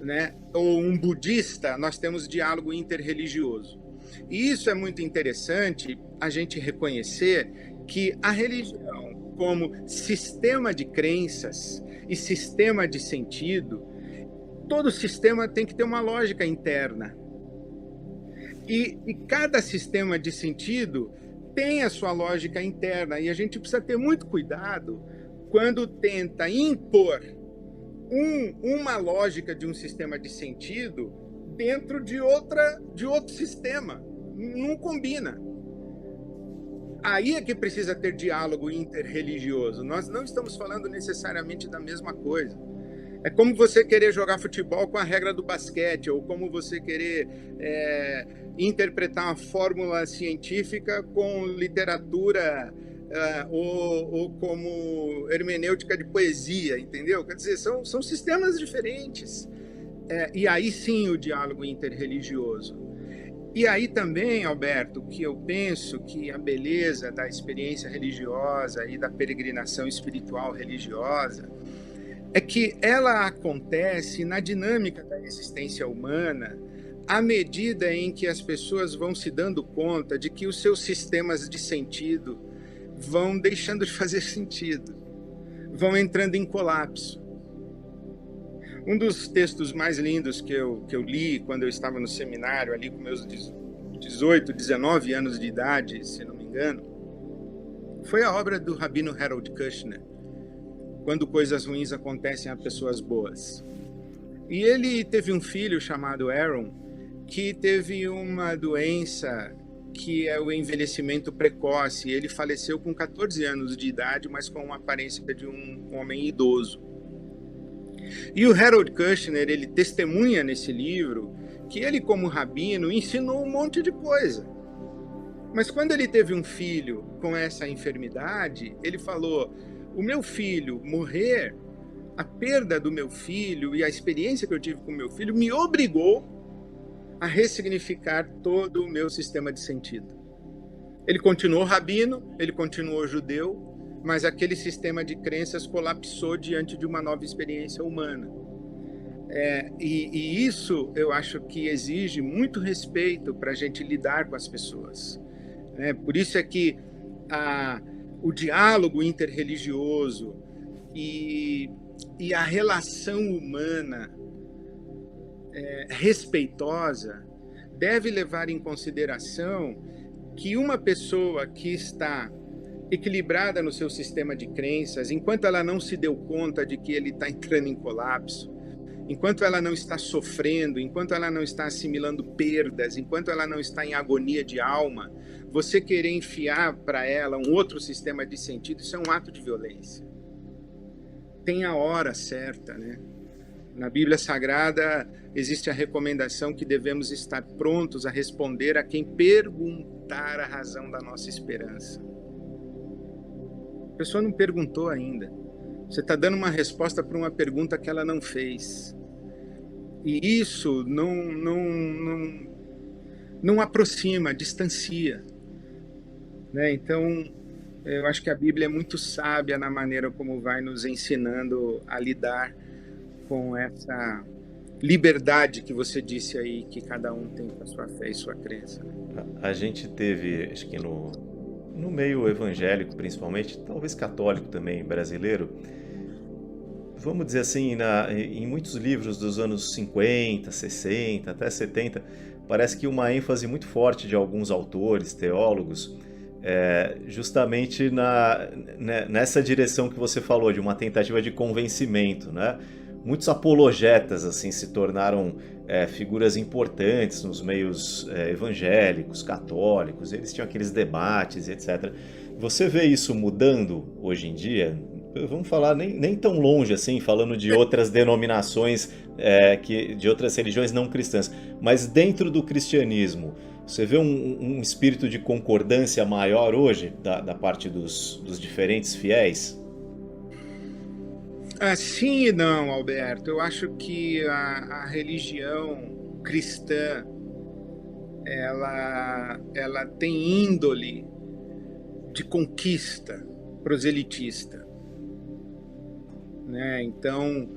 né, ou um budista, nós temos diálogo interreligioso. E isso é muito interessante, a gente reconhecer que a religião, como sistema de crenças e sistema de sentido, todo sistema tem que ter uma lógica interna. E cada sistema de sentido tem a sua lógica interna, e a gente precisa ter muito cuidado quando tenta impor uma lógica de um sistema de sentido dentro de outro sistema. Não combina. Aí é que precisa ter diálogo interreligioso. Nós não estamos falando necessariamente da mesma coisa. É como você querer jogar futebol com a regra do basquete, ou como você querer interpretar uma fórmula científica com literatura ou como hermenêutica de poesia, entendeu? Quer dizer, são sistemas diferentes. E aí sim o diálogo interreligioso. E aí também, Alberto, que eu penso que a beleza da experiência religiosa e da peregrinação espiritual religiosa é que ela acontece na dinâmica da existência humana à medida em que as pessoas vão se dando conta de que os seus sistemas de sentido vão deixando de fazer sentido, vão entrando em colapso. Um dos textos mais lindos que eu li quando eu estava no seminário, ali com meus 18, 19 anos de idade, se não me engano, foi a obra do rabino Harold Kushner, Quando Coisas Ruins Acontecem a Pessoas Boas. E ele teve um filho chamado Aaron, que teve uma doença que é o envelhecimento precoce. Ele faleceu com 14 anos de idade, mas com uma aparência de um homem idoso. E o Harold Kushner, ele testemunha nesse livro que ele, como rabino, ensinou um monte de coisa. Mas quando ele teve um filho com essa enfermidade, ele falou: o meu filho morrer, a perda do meu filho e a experiência que eu tive com o meu filho me obrigou a ressignificar todo o meu sistema de sentido. Ele continuou rabino, ele continuou judeu, mas aquele sistema de crenças colapsou diante de uma nova experiência humana. E isso eu acho que exige muito respeito para a gente lidar com as pessoas. Por isso é que o diálogo interreligioso e a relação humana respeitosa deve levar em consideração que uma pessoa que está equilibrada no seu sistema de crenças, enquanto ela não se deu conta de que ele está entrando em colapso, enquanto ela não está sofrendo, enquanto ela não está assimilando perdas, enquanto ela não está em agonia de alma, você querer enfiar para ela um outro sistema de sentido, isso é um ato de violência. Tem a hora certa, né? Na Bíblia Sagrada existe a recomendação que devemos estar prontos a responder a quem perguntar a razão da nossa esperança. A pessoa não perguntou ainda. Você está dando uma resposta para uma pergunta que ela não fez. E isso não aproxima, distancia. Então, eu acho que a Bíblia é muito sábia na maneira como vai nos ensinando a lidar com essa liberdade que você disse aí, que cada um tem com a sua fé e sua crença. A gente teve, acho que no meio evangélico principalmente, talvez católico também, brasileiro, vamos dizer assim, em muitos livros dos anos 50, 60, até 70, parece que uma ênfase muito forte de alguns autores, teólogos, justamente nessa direção que você falou, de uma tentativa de convencimento, né? Muitos apologetas assim se tornaram figuras importantes nos meios evangélicos, católicos, eles tinham aqueles debates, etc. Você vê isso mudando hoje em dia? Vamos falar nem tão longe assim, falando de outras denominações, de outras religiões não cristãs, mas dentro do cristianismo, você vê um espírito de concordância maior hoje da parte dos diferentes fiéis? Sim e não, Alberto. Eu acho que a religião cristã ela tem índole de conquista proselitista, né? Então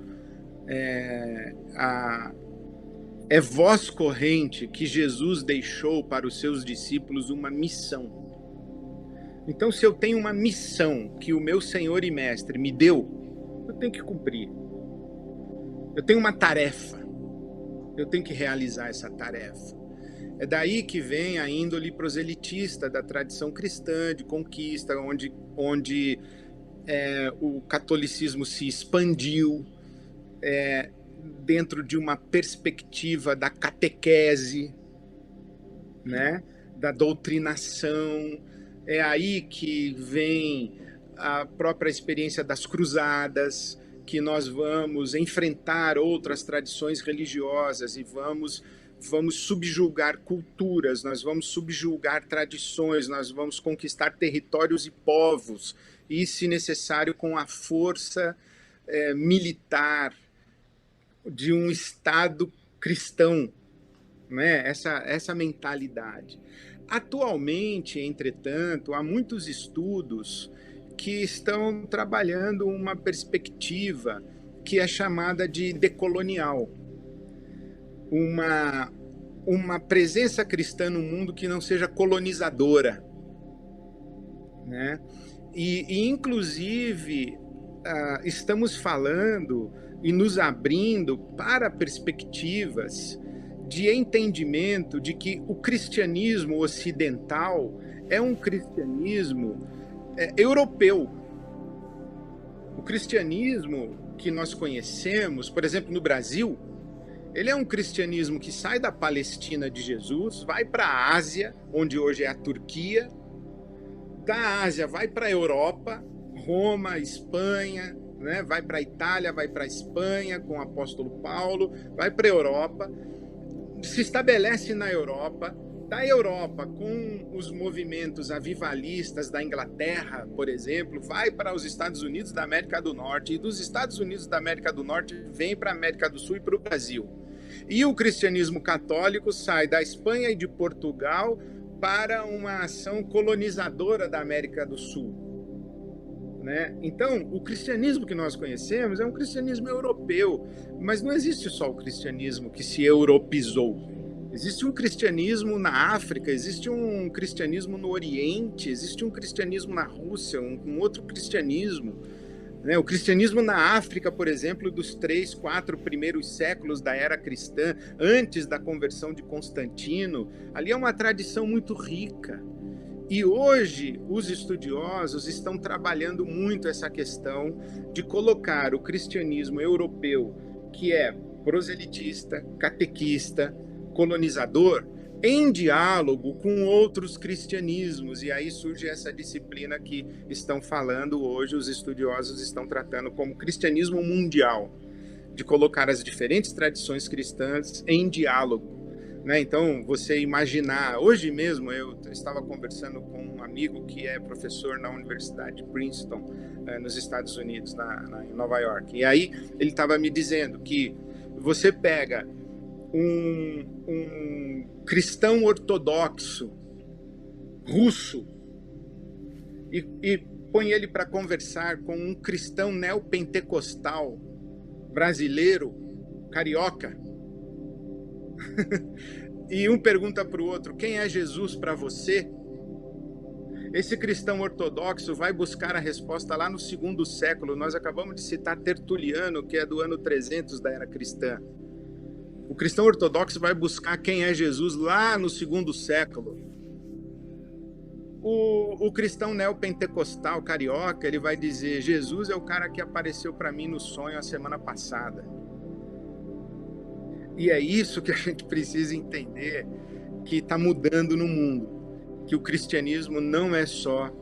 é voz corrente que Jesus deixou para os seus discípulos uma missão. Então, se eu tenho uma missão que o meu Senhor e Mestre me deu, eu tenho que cumprir. Eu tenho uma tarefa. Eu tenho que realizar essa tarefa. É daí que vem a índole proselitista da tradição cristã, de conquista, onde o catolicismo se expandiu dentro de uma perspectiva da catequese, né? Da doutrinação. É aí que vem a própria experiência das cruzadas, que nós vamos enfrentar outras tradições religiosas e vamos subjugar culturas, nós vamos subjugar tradições, nós vamos conquistar territórios e povos, e, se necessário, com a força militar de um Estado cristão, né? Essa mentalidade. Atualmente, entretanto, há muitos estudos que estão trabalhando uma perspectiva que é chamada de decolonial. Uma presença cristã no mundo que não seja colonizadora, né? Inclusive, estamos falando e nos abrindo para perspectivas de entendimento de que o cristianismo ocidental é um cristianismo europeu. O cristianismo que nós conhecemos, por exemplo, no Brasil, ele é um cristianismo que sai da Palestina de Jesus, vai para a Ásia, onde hoje é a Turquia, da Ásia vai para a Europa, Roma, Espanha, né? Vai para a Itália, vai para a Espanha com o apóstolo Paulo, vai para a Europa, se estabelece na Europa, da Europa com os movimentos avivalistas da Inglaterra, por exemplo, vai para os Estados Unidos da América do Norte, e dos Estados Unidos da América do Norte vem para a América do Sul e para o Brasil. E o cristianismo católico sai da Espanha e de Portugal para uma ação colonizadora da América do Sul, né? Então, o cristianismo que nós conhecemos é um cristianismo europeu, mas não existe só o cristianismo que se europeizou. Existe um cristianismo na África, existe um cristianismo no Oriente, existe um cristianismo na Rússia, um outro cristianismo, né? O cristianismo na África, por exemplo, dos 3, 4 primeiros séculos da era cristã, antes da conversão de Constantino, ali é uma tradição muito rica. E hoje os estudiosos estão trabalhando muito essa questão de colocar o cristianismo europeu, que é proselitista, catequista, colonizador, em diálogo com outros cristianismos. E aí surge essa disciplina que estão falando hoje, os estudiosos estão tratando como cristianismo mundial, de colocar as diferentes tradições cristãs em diálogo, né? Então, você imaginar, hoje mesmo eu estava conversando com um amigo que é professor na Universidade de Princeton, nos Estados Unidos, em Nova York, e aí ele estava me dizendo que você pega um cristão ortodoxo russo e põe ele para conversar com um cristão neopentecostal brasileiro, carioca, e um pergunta para o outro: quem é Jesus para você? Esse cristão ortodoxo vai buscar a resposta lá no 2º século. Nós acabamos de citar Tertuliano, que é do ano 300 da era cristã. O cristão ortodoxo vai buscar quem é Jesus lá no 2º século. O cristão neopentecostal carioca, ele vai dizer: Jesus é o cara que apareceu para mim no sonho a semana passada. E é isso que a gente precisa entender, que está mudando no mundo, que o cristianismo não é só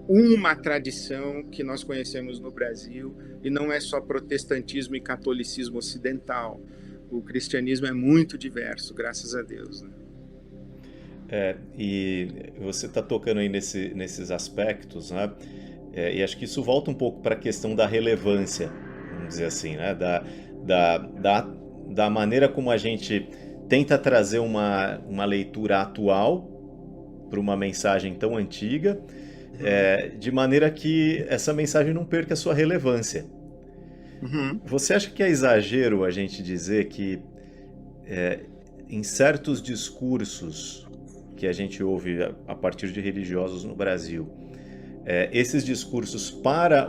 uma tradição que nós conhecemos no Brasil, e não é só protestantismo e catolicismo ocidental. O cristianismo é muito diverso, graças a Deus, né? E você está tocando aí nesses aspectos, né? E acho que isso volta um pouco para a questão da relevância, vamos dizer assim, né? Da maneira como a gente tenta trazer uma leitura atual para uma mensagem tão antiga, de maneira que essa mensagem não perca a sua relevância. Uhum. Você acha que é exagero a gente dizer que em certos discursos que a gente ouve a partir de religiosos no Brasil, esses discursos para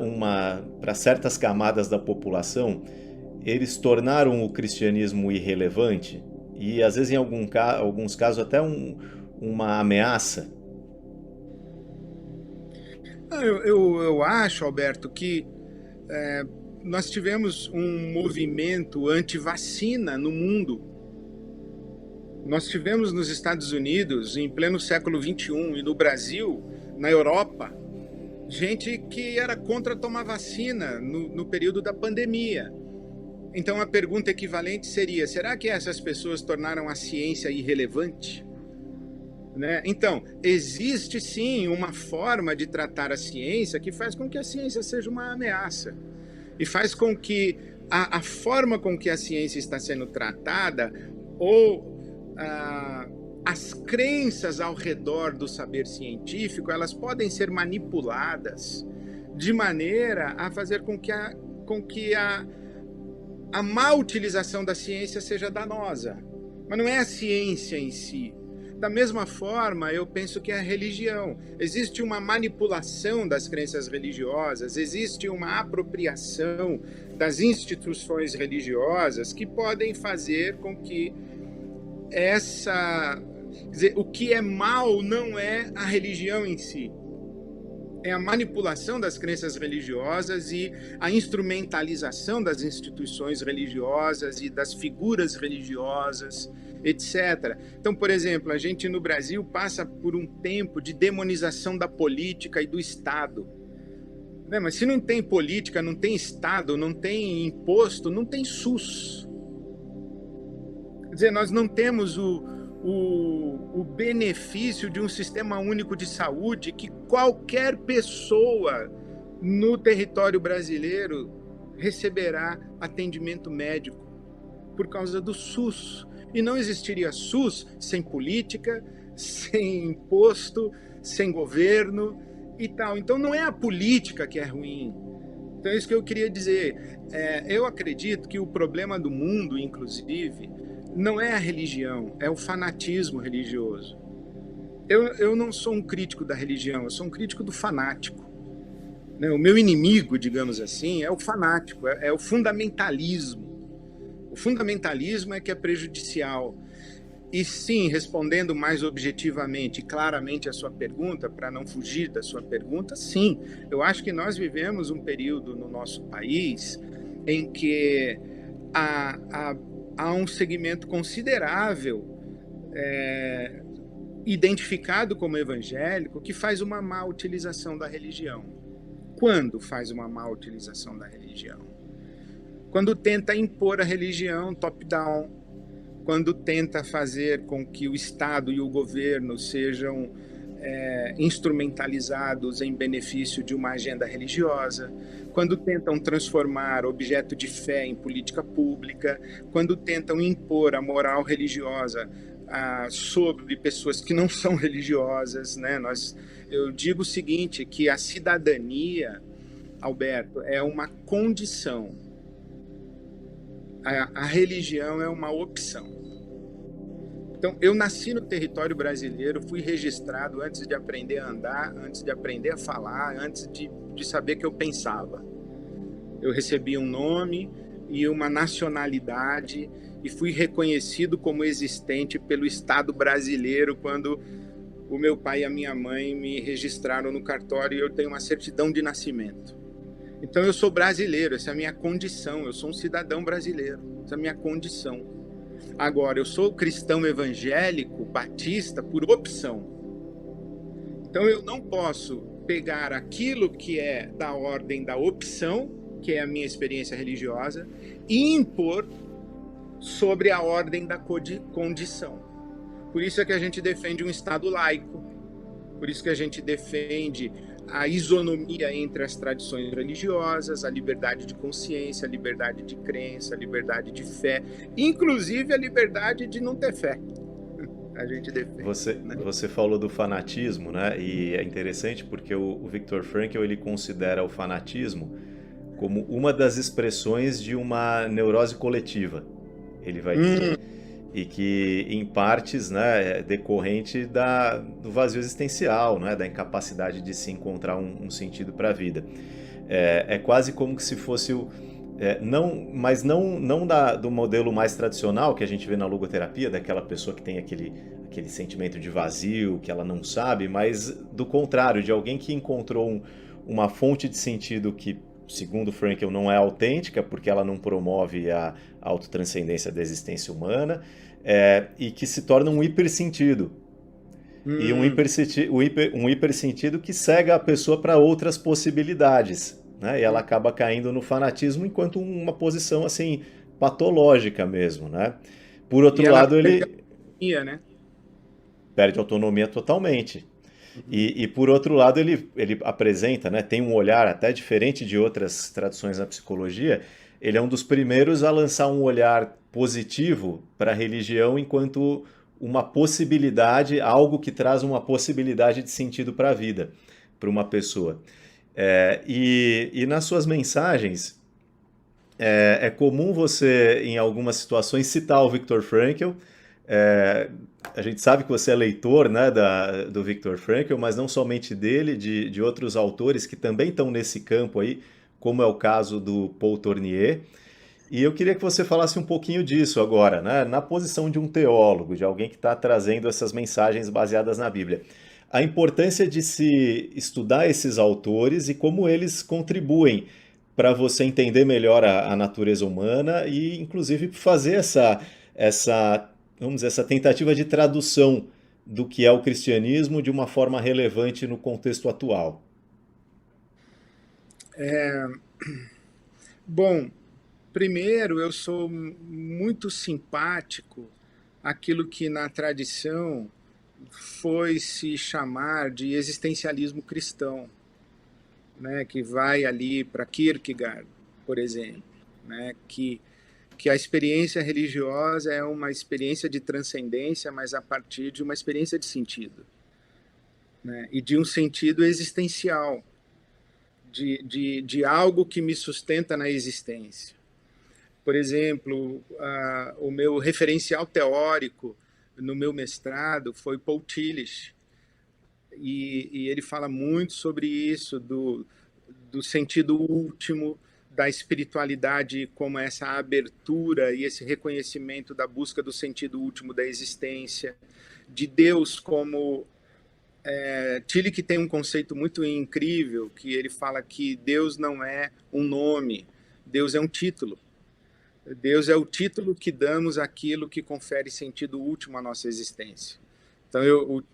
certas camadas da população, eles tornaram o cristianismo irrelevante e, às vezes, em alguns casos, até uma ameaça? Eu acho, Alberto, que nós tivemos um movimento anti-vacina no mundo. Nós tivemos nos Estados Unidos, em pleno século XXI, e no Brasil, na Europa, gente que era contra tomar vacina no período da pandemia. Então a pergunta equivalente seria: será que essas pessoas tornaram a ciência irrelevante? Né? Então, existe sim uma forma de tratar a ciência que faz com que a ciência seja uma ameaça. E faz com que a forma com que a ciência está sendo tratada, ou as crenças ao redor do saber científico, elas podem ser manipuladas de maneira a fazer com que a má utilização da ciência seja danosa. Mas não é a ciência em si. Da mesma forma, eu penso que é a religião. Existe uma manipulação das crenças religiosas, existe uma apropriação das instituições religiosas que podem fazer com que quer dizer, o que é mal não é a religião em si. É a manipulação das crenças religiosas e a instrumentalização das instituições religiosas e das figuras religiosas, etc. Então, por exemplo, a gente no Brasil passa por um tempo de demonização da política e do Estado. Né? Mas se não tem política, não tem Estado, não tem imposto, não tem SUS. Quer dizer, nós não temos o benefício de um sistema único de saúde que qualquer pessoa no território brasileiro receberá atendimento médico por causa do SUS. E não existiria SUS sem política, sem imposto, sem governo e tal. Então não é a política que é ruim. Então é isso que eu queria dizer. Eu acredito que o problema do mundo, inclusive, não é a religião, é o fanatismo religioso. Eu não sou um crítico da religião, eu sou um crítico do fanático. Né? O meu inimigo, digamos assim, é o fanático, é o fundamentalismo. O fundamentalismo é que é prejudicial. E sim, respondendo mais objetivamente e claramente a sua pergunta, para não fugir da sua pergunta, sim, eu acho que nós vivemos um período no nosso país em que há um segmento considerável identificado como evangélico que faz uma má utilização da religião. Quando faz uma má utilização da religião? Quando tenta impor a religião top-down, quando tenta fazer com que o Estado e o governo sejam instrumentalizados em benefício de uma agenda religiosa, quando tentam transformar objeto de fé em política pública, quando tentam impor a moral religiosa sobre pessoas que não são religiosas, né? Eu digo o seguinte, que a cidadania, Alberto, é uma condição. A religião é uma opção. Então, eu nasci no território brasileiro, fui registrado antes de aprender a andar, antes de aprender a falar, antes de saber que eu pensava. Eu recebi um nome e uma nacionalidade e fui reconhecido como existente pelo Estado brasileiro quando o meu pai e a minha mãe me registraram no cartório e eu tenho uma certidão de nascimento. Então eu sou brasileiro, essa é a minha condição, eu sou um cidadão brasileiro, essa é a minha condição. Agora, eu sou cristão evangélico, batista, por opção. Então eu não posso pegar aquilo que é da ordem da opção, que é a minha experiência religiosa, e impor sobre a ordem da condição. Por isso é que a gente defende um Estado laico, por isso que a gente defende a isonomia entre as tradições religiosas, a liberdade de consciência, a liberdade de crença, a liberdade de fé, inclusive a liberdade de não ter fé. A gente defende. Você falou do fanatismo, né? E é interessante porque o Viktor Frankl ele considera o fanatismo como uma das expressões de uma neurose coletiva. Ele vai dizer. E que, em partes, né, é decorrente do vazio existencial, né, da incapacidade de se encontrar um sentido para a vida. É quase como que se fosse mas não do modelo mais tradicional que a gente vê na logoterapia, daquela pessoa que tem aquele sentimento de vazio, que ela não sabe, mas do contrário, de alguém que encontrou uma fonte de sentido que, segundo Frankl, não é autêntica, porque ela não promove a autotranscendência da existência humana, e que se torna um hipersentido. e Hum, um hipersentido que cega a pessoa para outras possibilidades, né? E ela acaba caindo no fanatismo enquanto uma posição assim patológica mesmo, né? Por e outro ela lado, perde a ele autonomia, né? perde autonomia totalmente. Uhum. E por outro lado, ele apresenta, né, tem um olhar até diferente de outras tradições na psicologia. Ele é um dos primeiros a lançar um olhar positivo para a religião enquanto uma possibilidade, algo que traz uma possibilidade de sentido para a vida, para uma pessoa. E nas suas mensagens, é comum você, em algumas situações, citar o Viktor Frankl. É, a gente sabe que você é leitor, né, do Viktor Frankl, mas não somente dele, de outros autores que também estão nesse campo aí, como é o caso do Paul Tournier. E eu queria que você falasse um pouquinho disso agora, né, na posição de um teólogo, de alguém que está trazendo essas mensagens baseadas na Bíblia. A importância de se estudar esses autores e como eles contribuem para você entender melhor a natureza humana e, inclusive, fazer vamos dizer, essa tentativa de tradução do que é o cristianismo de uma forma relevante no contexto atual. Bom, primeiro eu sou muito simpático àquilo que na tradição foi se chamar de existencialismo cristão, né, que vai ali para Kierkegaard, por exemplo, né, que a experiência religiosa é uma experiência de transcendência, mas a partir de uma experiência de sentido, né, e de um sentido existencial, de algo que me sustenta na existência. Por exemplo, o meu referencial teórico no meu mestrado foi Paul Tillich, e ele fala muito sobre isso, do sentido último, da espiritualidade como essa abertura e esse reconhecimento da busca do sentido último da existência, de Deus como Tillich tem um conceito muito incrível que ele fala que Deus não é um nome, Deus é um título. Deus é o título que damos àquilo que confere sentido último à nossa existência. Então,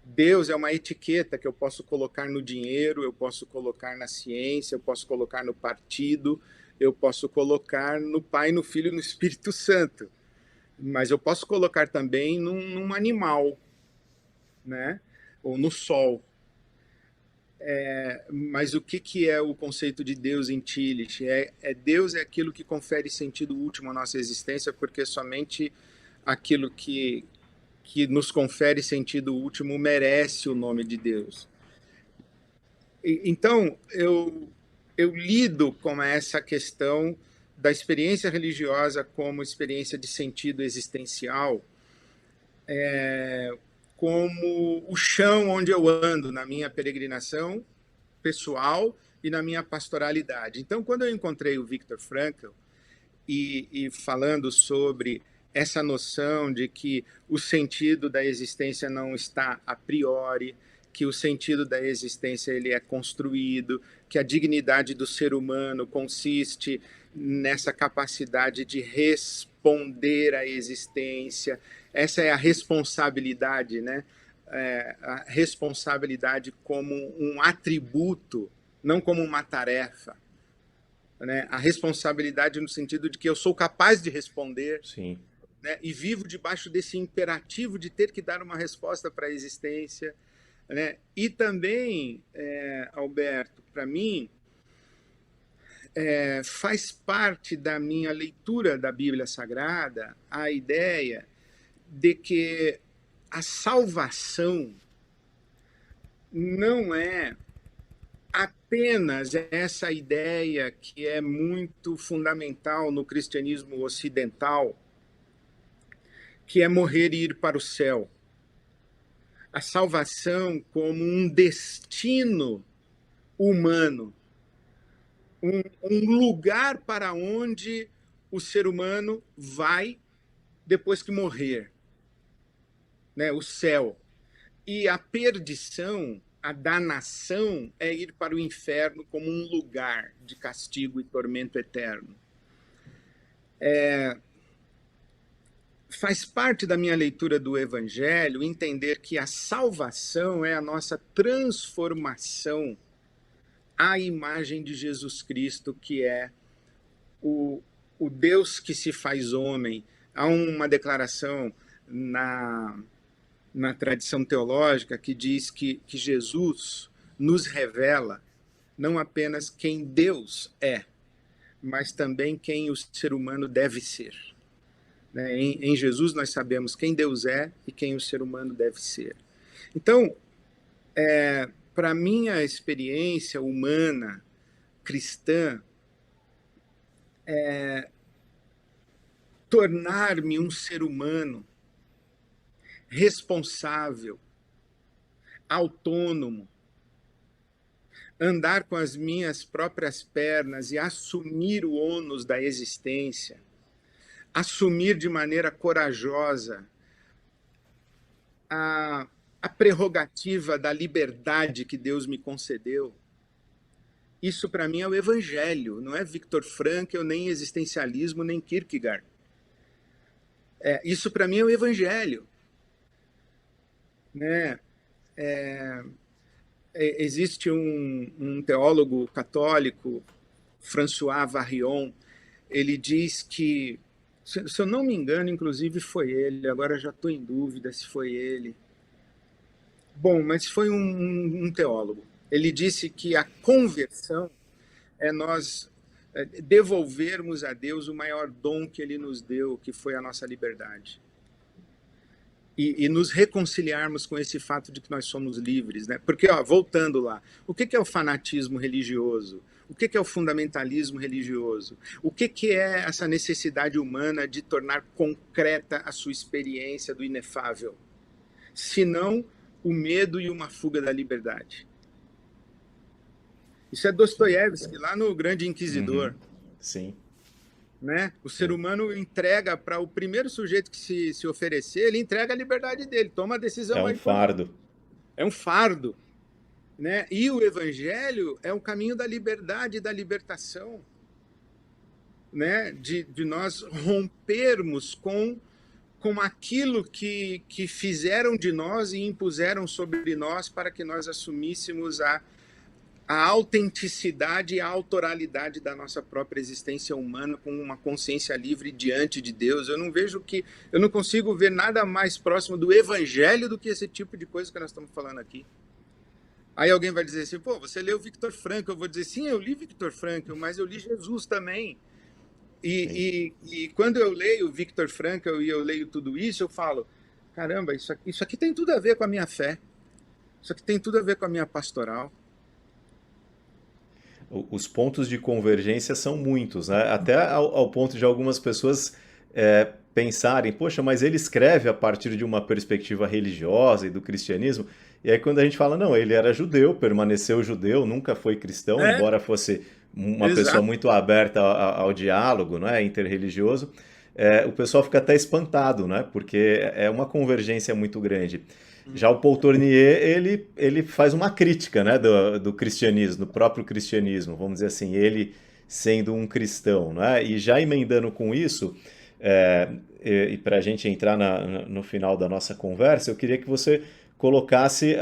Deus é uma etiqueta que eu posso colocar no dinheiro, eu posso colocar na ciência, eu posso colocar no partido, eu posso colocar no Pai, no Filho e no Espírito Santo. Mas eu posso colocar também num animal, né? Ou no sol. Mas o que é o conceito de Deus em Tillich? Deus é aquilo que confere sentido último à nossa existência, porque somente aquilo que nos confere sentido último merece o nome de Deus. Então, eu lido com essa questão da experiência religiosa como experiência de sentido existencial, como o chão onde eu ando na minha peregrinação pessoal e na minha pastoralidade. Então, quando eu encontrei o Viktor Frankl e falando sobre essa noção de que o sentido da existência não está a priori, que o sentido da existência ele é construído, que a dignidade do ser humano consiste nessa capacidade de responder à existência. Essa é a responsabilidade, né? A responsabilidade como um atributo, não como uma tarefa, né? A responsabilidade no sentido de que eu sou capaz de responder, Sim. né? E vivo debaixo desse imperativo de ter que dar uma resposta para a existência, né? E também, Alberto, para mim, faz parte da minha leitura da Bíblia Sagrada a ideia de que a salvação não é apenas essa ideia que é muito fundamental no cristianismo ocidental, que é morrer e ir para o céu. A salvação como um destino humano, um lugar para onde o ser humano vai depois que morrer, né? O céu. E a perdição, a danação, é ir para o inferno como um lugar de castigo e tormento eterno. faz parte da minha leitura do Evangelho entender que a salvação é a nossa transformação à imagem de Jesus Cristo, que é o, o Deus que se faz homem. Há uma declaração na tradição teológica que diz que Jesus nos revela não apenas quem Deus é, mas também quem o ser humano deve ser. Né? Em Jesus nós sabemos quem Deus é e quem o ser humano deve ser. Então, para minha experiência humana, cristã, tornar-me um ser humano responsável, autônomo, andar com as minhas próprias pernas e assumir o ônus da existência, assumir de maneira corajosa a prerrogativa da liberdade que Deus me concedeu. Isso para mim é o Evangelho, não é Viktor Frankl, nem existencialismo, nem Kierkegaard. Isso para mim é o Evangelho. Né? Existe um teólogo católico, François Varillon, ele diz que, se eu não me engano, inclusive foi ele, agora já estou em dúvida se foi ele. Bom, mas foi um teólogo. Ele disse que a conversão é nós devolvermos a Deus o maior dom que Ele nos deu, que foi a nossa liberdade. E nos reconciliarmos com esse fato de que nós somos livres, né? Porque, voltando lá, o que é o fanatismo religioso? O que é o fundamentalismo religioso? O que é essa necessidade humana de tornar concreta a sua experiência do inefável? Senão o medo e uma fuga da liberdade. Isso é Dostoiévski, lá no Grande Inquisidor. Uhum. Sim. Né? O ser humano entrega para o primeiro sujeito que se oferecer, ele entrega a liberdade dele, toma a decisão. É um fardo. É um fardo. Né? E o Evangelho é um caminho da liberdade e da libertação. Né? De nós rompermos com aquilo que fizeram de nós e impuseram sobre nós para que nós assumíssemos a autenticidade e a autoralidade da nossa própria existência humana com uma consciência livre diante de Deus. Eu não consigo ver nada mais próximo do Evangelho do que esse tipo de coisa que nós estamos falando aqui. Aí alguém vai dizer assim, pô, você leu Viktor Frankl? Eu vou dizer, sim, eu li Viktor Frankl, mas eu li Jesus também. E quando eu leio Viktor Frankl e eu leio tudo isso, eu falo, caramba, isso aqui tem tudo a ver com a minha fé. Isso aqui tem tudo a ver com a minha pastoral. Os pontos de convergência são muitos, né? Até ao ponto de algumas pessoas pensarem, poxa, mas ele escreve a partir de uma perspectiva religiosa e do cristianismo. E aí quando a gente fala, não, ele era judeu, permaneceu judeu, nunca foi cristão, embora fosse uma pessoa muito aberta ao diálogo, né, interreligioso, o pessoal fica até espantado, né? Porque é uma convergência muito grande. Já o Paul Tournier, ele faz uma crítica, né, do cristianismo, do próprio cristianismo, vamos dizer assim, ele sendo um cristão, né? E já emendando com isso, e para a gente entrar no final da nossa conversa, eu queria que você colocasse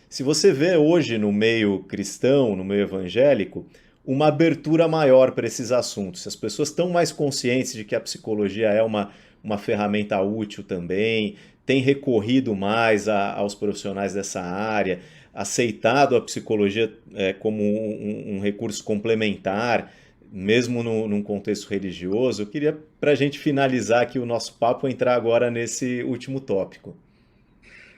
se você vê hoje no meio cristão, no meio evangélico, uma abertura maior para esses assuntos. Se as pessoas estão mais conscientes de que a psicologia é uma ferramenta útil também, tem recorrido mais aos profissionais dessa área, aceitado a psicologia como um recurso complementar, mesmo num contexto religioso. Eu queria, para a gente finalizar aqui o nosso papo, entrar agora nesse último tópico.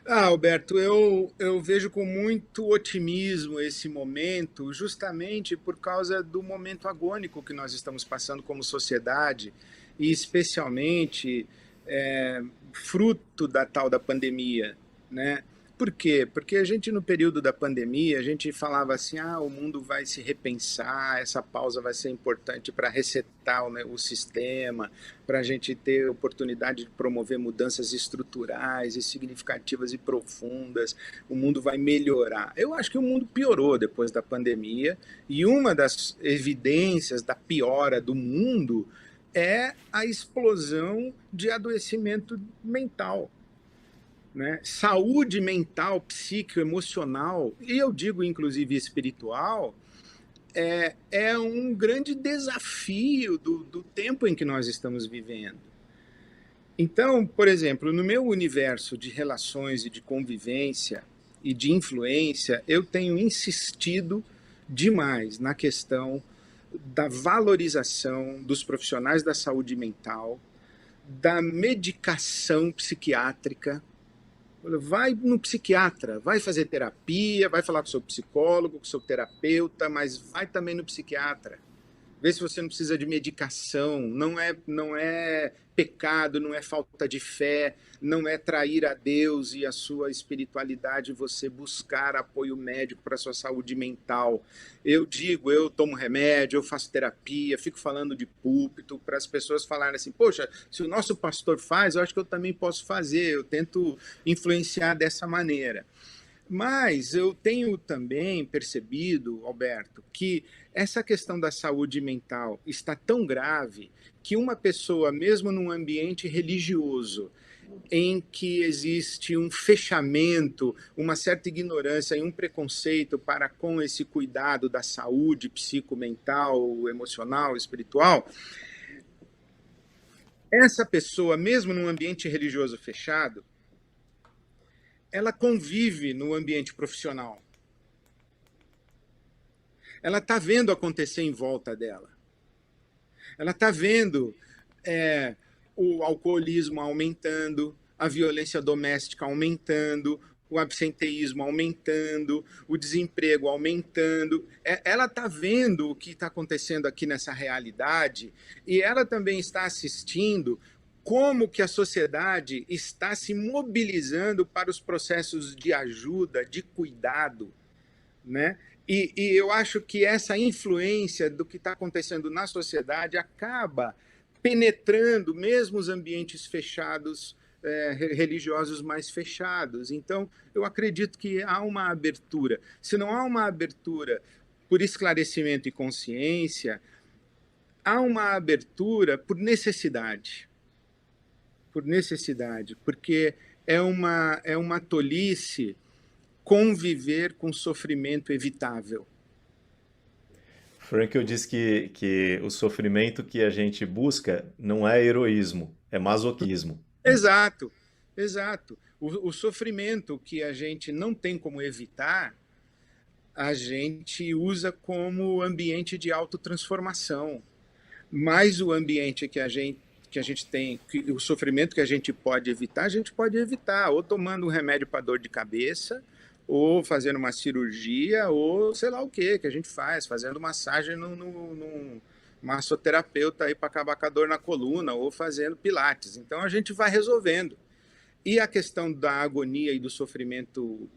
Alberto, eu vejo com muito otimismo esse momento, justamente por causa do momento agônico que nós estamos passando como sociedade, e especialmente fruto da tal da pandemia, né? Por quê? Porque a gente, no período da pandemia, a gente falava assim, o mundo vai se repensar, essa pausa vai ser importante para resetar o sistema, para a gente ter oportunidade de promover mudanças estruturais e significativas e profundas, o mundo vai melhorar. Eu acho que o mundo piorou depois da pandemia, e uma das evidências da piora do mundo é a explosão de adoecimento mental, né? Saúde mental, psicoemocional, e eu digo inclusive espiritual, é um grande desafio do tempo em que nós estamos vivendo. Então, por exemplo, no meu universo de relações e de convivência e de influência, eu tenho insistido demais na questão da valorização dos profissionais da saúde mental, da medicação psiquiátrica. Vai no psiquiatra, vai fazer terapia, vai falar com o seu psicólogo, com o seu terapeuta, mas vai também no psiquiatra. Vê se você não precisa de medicação. Não é pecado, não é falta de fé, não é trair a Deus e a sua espiritualidade você buscar apoio médico para a sua saúde mental. Eu digo, eu tomo remédio, eu faço terapia, fico falando de púlpito para as pessoas falarem assim, poxa, se o nosso pastor faz, eu acho que eu também posso fazer. Eu tento influenciar dessa maneira. Mas eu tenho também percebido, Alberto, que essa questão da saúde mental está tão grave que uma pessoa, mesmo num ambiente religioso, em que existe um fechamento, uma certa ignorância e um preconceito para com esse cuidado da saúde psicomental, emocional, espiritual, essa pessoa, mesmo num ambiente religioso fechado, ela convive no ambiente profissional. Ela está vendo acontecer em volta dela. Ela está vendo o alcoolismo aumentando, a violência doméstica aumentando, o absenteísmo aumentando, o desemprego aumentando. Ela está vendo o que está acontecendo aqui nessa realidade e ela também está assistindo como que a sociedade está se mobilizando para os processos de ajuda, de cuidado, né? E eu acho que essa influência do que está acontecendo na sociedade acaba penetrando mesmo os ambientes fechados, religiosos mais fechados. Então, eu acredito que há uma abertura. Se não há uma abertura por esclarecimento e consciência, há uma abertura por necessidade. Por necessidade, porque é uma tolice conviver com sofrimento evitável. Frankl diz que o sofrimento que a gente busca não é heroísmo, é masoquismo. Exato, exato. O sofrimento que a gente não tem como evitar, a gente usa como ambiente de autotransformação. Mas o ambiente que a gente tem, o sofrimento que a gente pode evitar, ou tomando um remédio para dor de cabeça, ou fazendo uma cirurgia, ou sei lá o que a gente faz, fazendo massagem num massoterapeuta aí para acabar com a dor na coluna, ou fazendo pilates. Então a gente vai resolvendo. E a questão da agonia e do sofrimento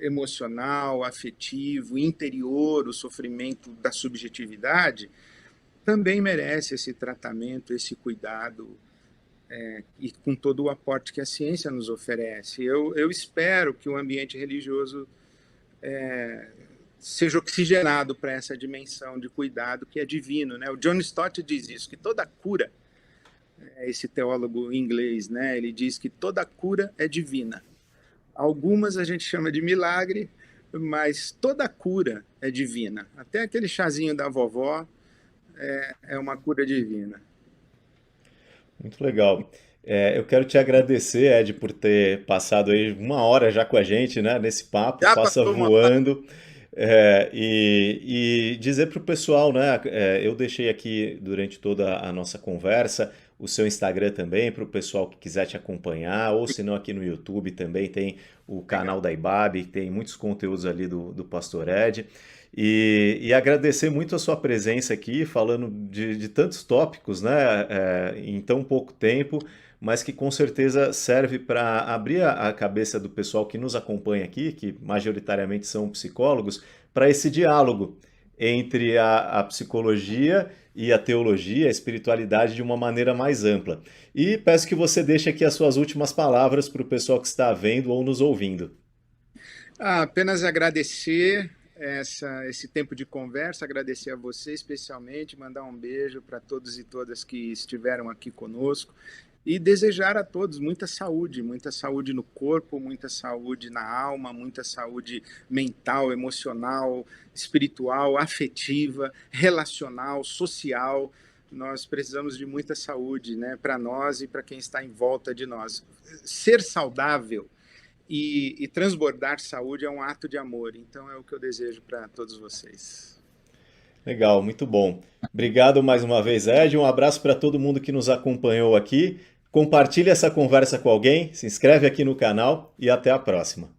emocional, afetivo, interior, o sofrimento da subjetividade, também merece esse tratamento, esse cuidado, e com todo o aporte que a ciência nos oferece. Eu espero que o ambiente religioso seja oxigenado para essa dimensão de cuidado que é divino, né? O John Stott diz isso, que toda cura, esse teólogo inglês, né? Ele diz que toda cura é divina. Algumas a gente chama de milagre, mas toda cura é divina. Até aquele chazinho da vovó é uma cura divina. Muito legal. Eu quero te agradecer, Ed, por ter passado aí uma hora já com a gente, né, nesse papo, Já passa passou uma. voando. E dizer para o pessoal, né, eu deixei aqui durante toda a nossa conversa o seu Instagram também, para o pessoal que quiser te acompanhar, ou se não aqui no YouTube também tem o canal da IBAB, tem muitos conteúdos ali do Pastor Ed. E agradecer muito a sua presença aqui, falando de tantos tópicos, né, em tão pouco tempo, mas que com certeza serve para abrir a cabeça do pessoal que nos acompanha aqui, que majoritariamente são psicólogos, para esse diálogo entre a psicologia e a teologia, a espiritualidade de uma maneira mais ampla. E peço que você deixe aqui as suas últimas palavras para o pessoal que está vendo ou nos ouvindo. Apenas agradecer esse tempo de conversa, agradecer a você especialmente, mandar um beijo para todos e todas que estiveram aqui conosco e desejar a todos muita saúde no corpo, muita saúde na alma, muita saúde mental, emocional, espiritual, afetiva, relacional, social. Nós precisamos de muita saúde, né, para nós e para quem está em volta de nós. Ser saudável e transbordar saúde é um ato de amor. Então é o que eu desejo para todos vocês. Legal, muito bom. Obrigado mais uma vez, Ed. Um abraço para todo mundo que nos acompanhou aqui. Compartilhe essa conversa com alguém, se inscreve aqui no canal e até a próxima.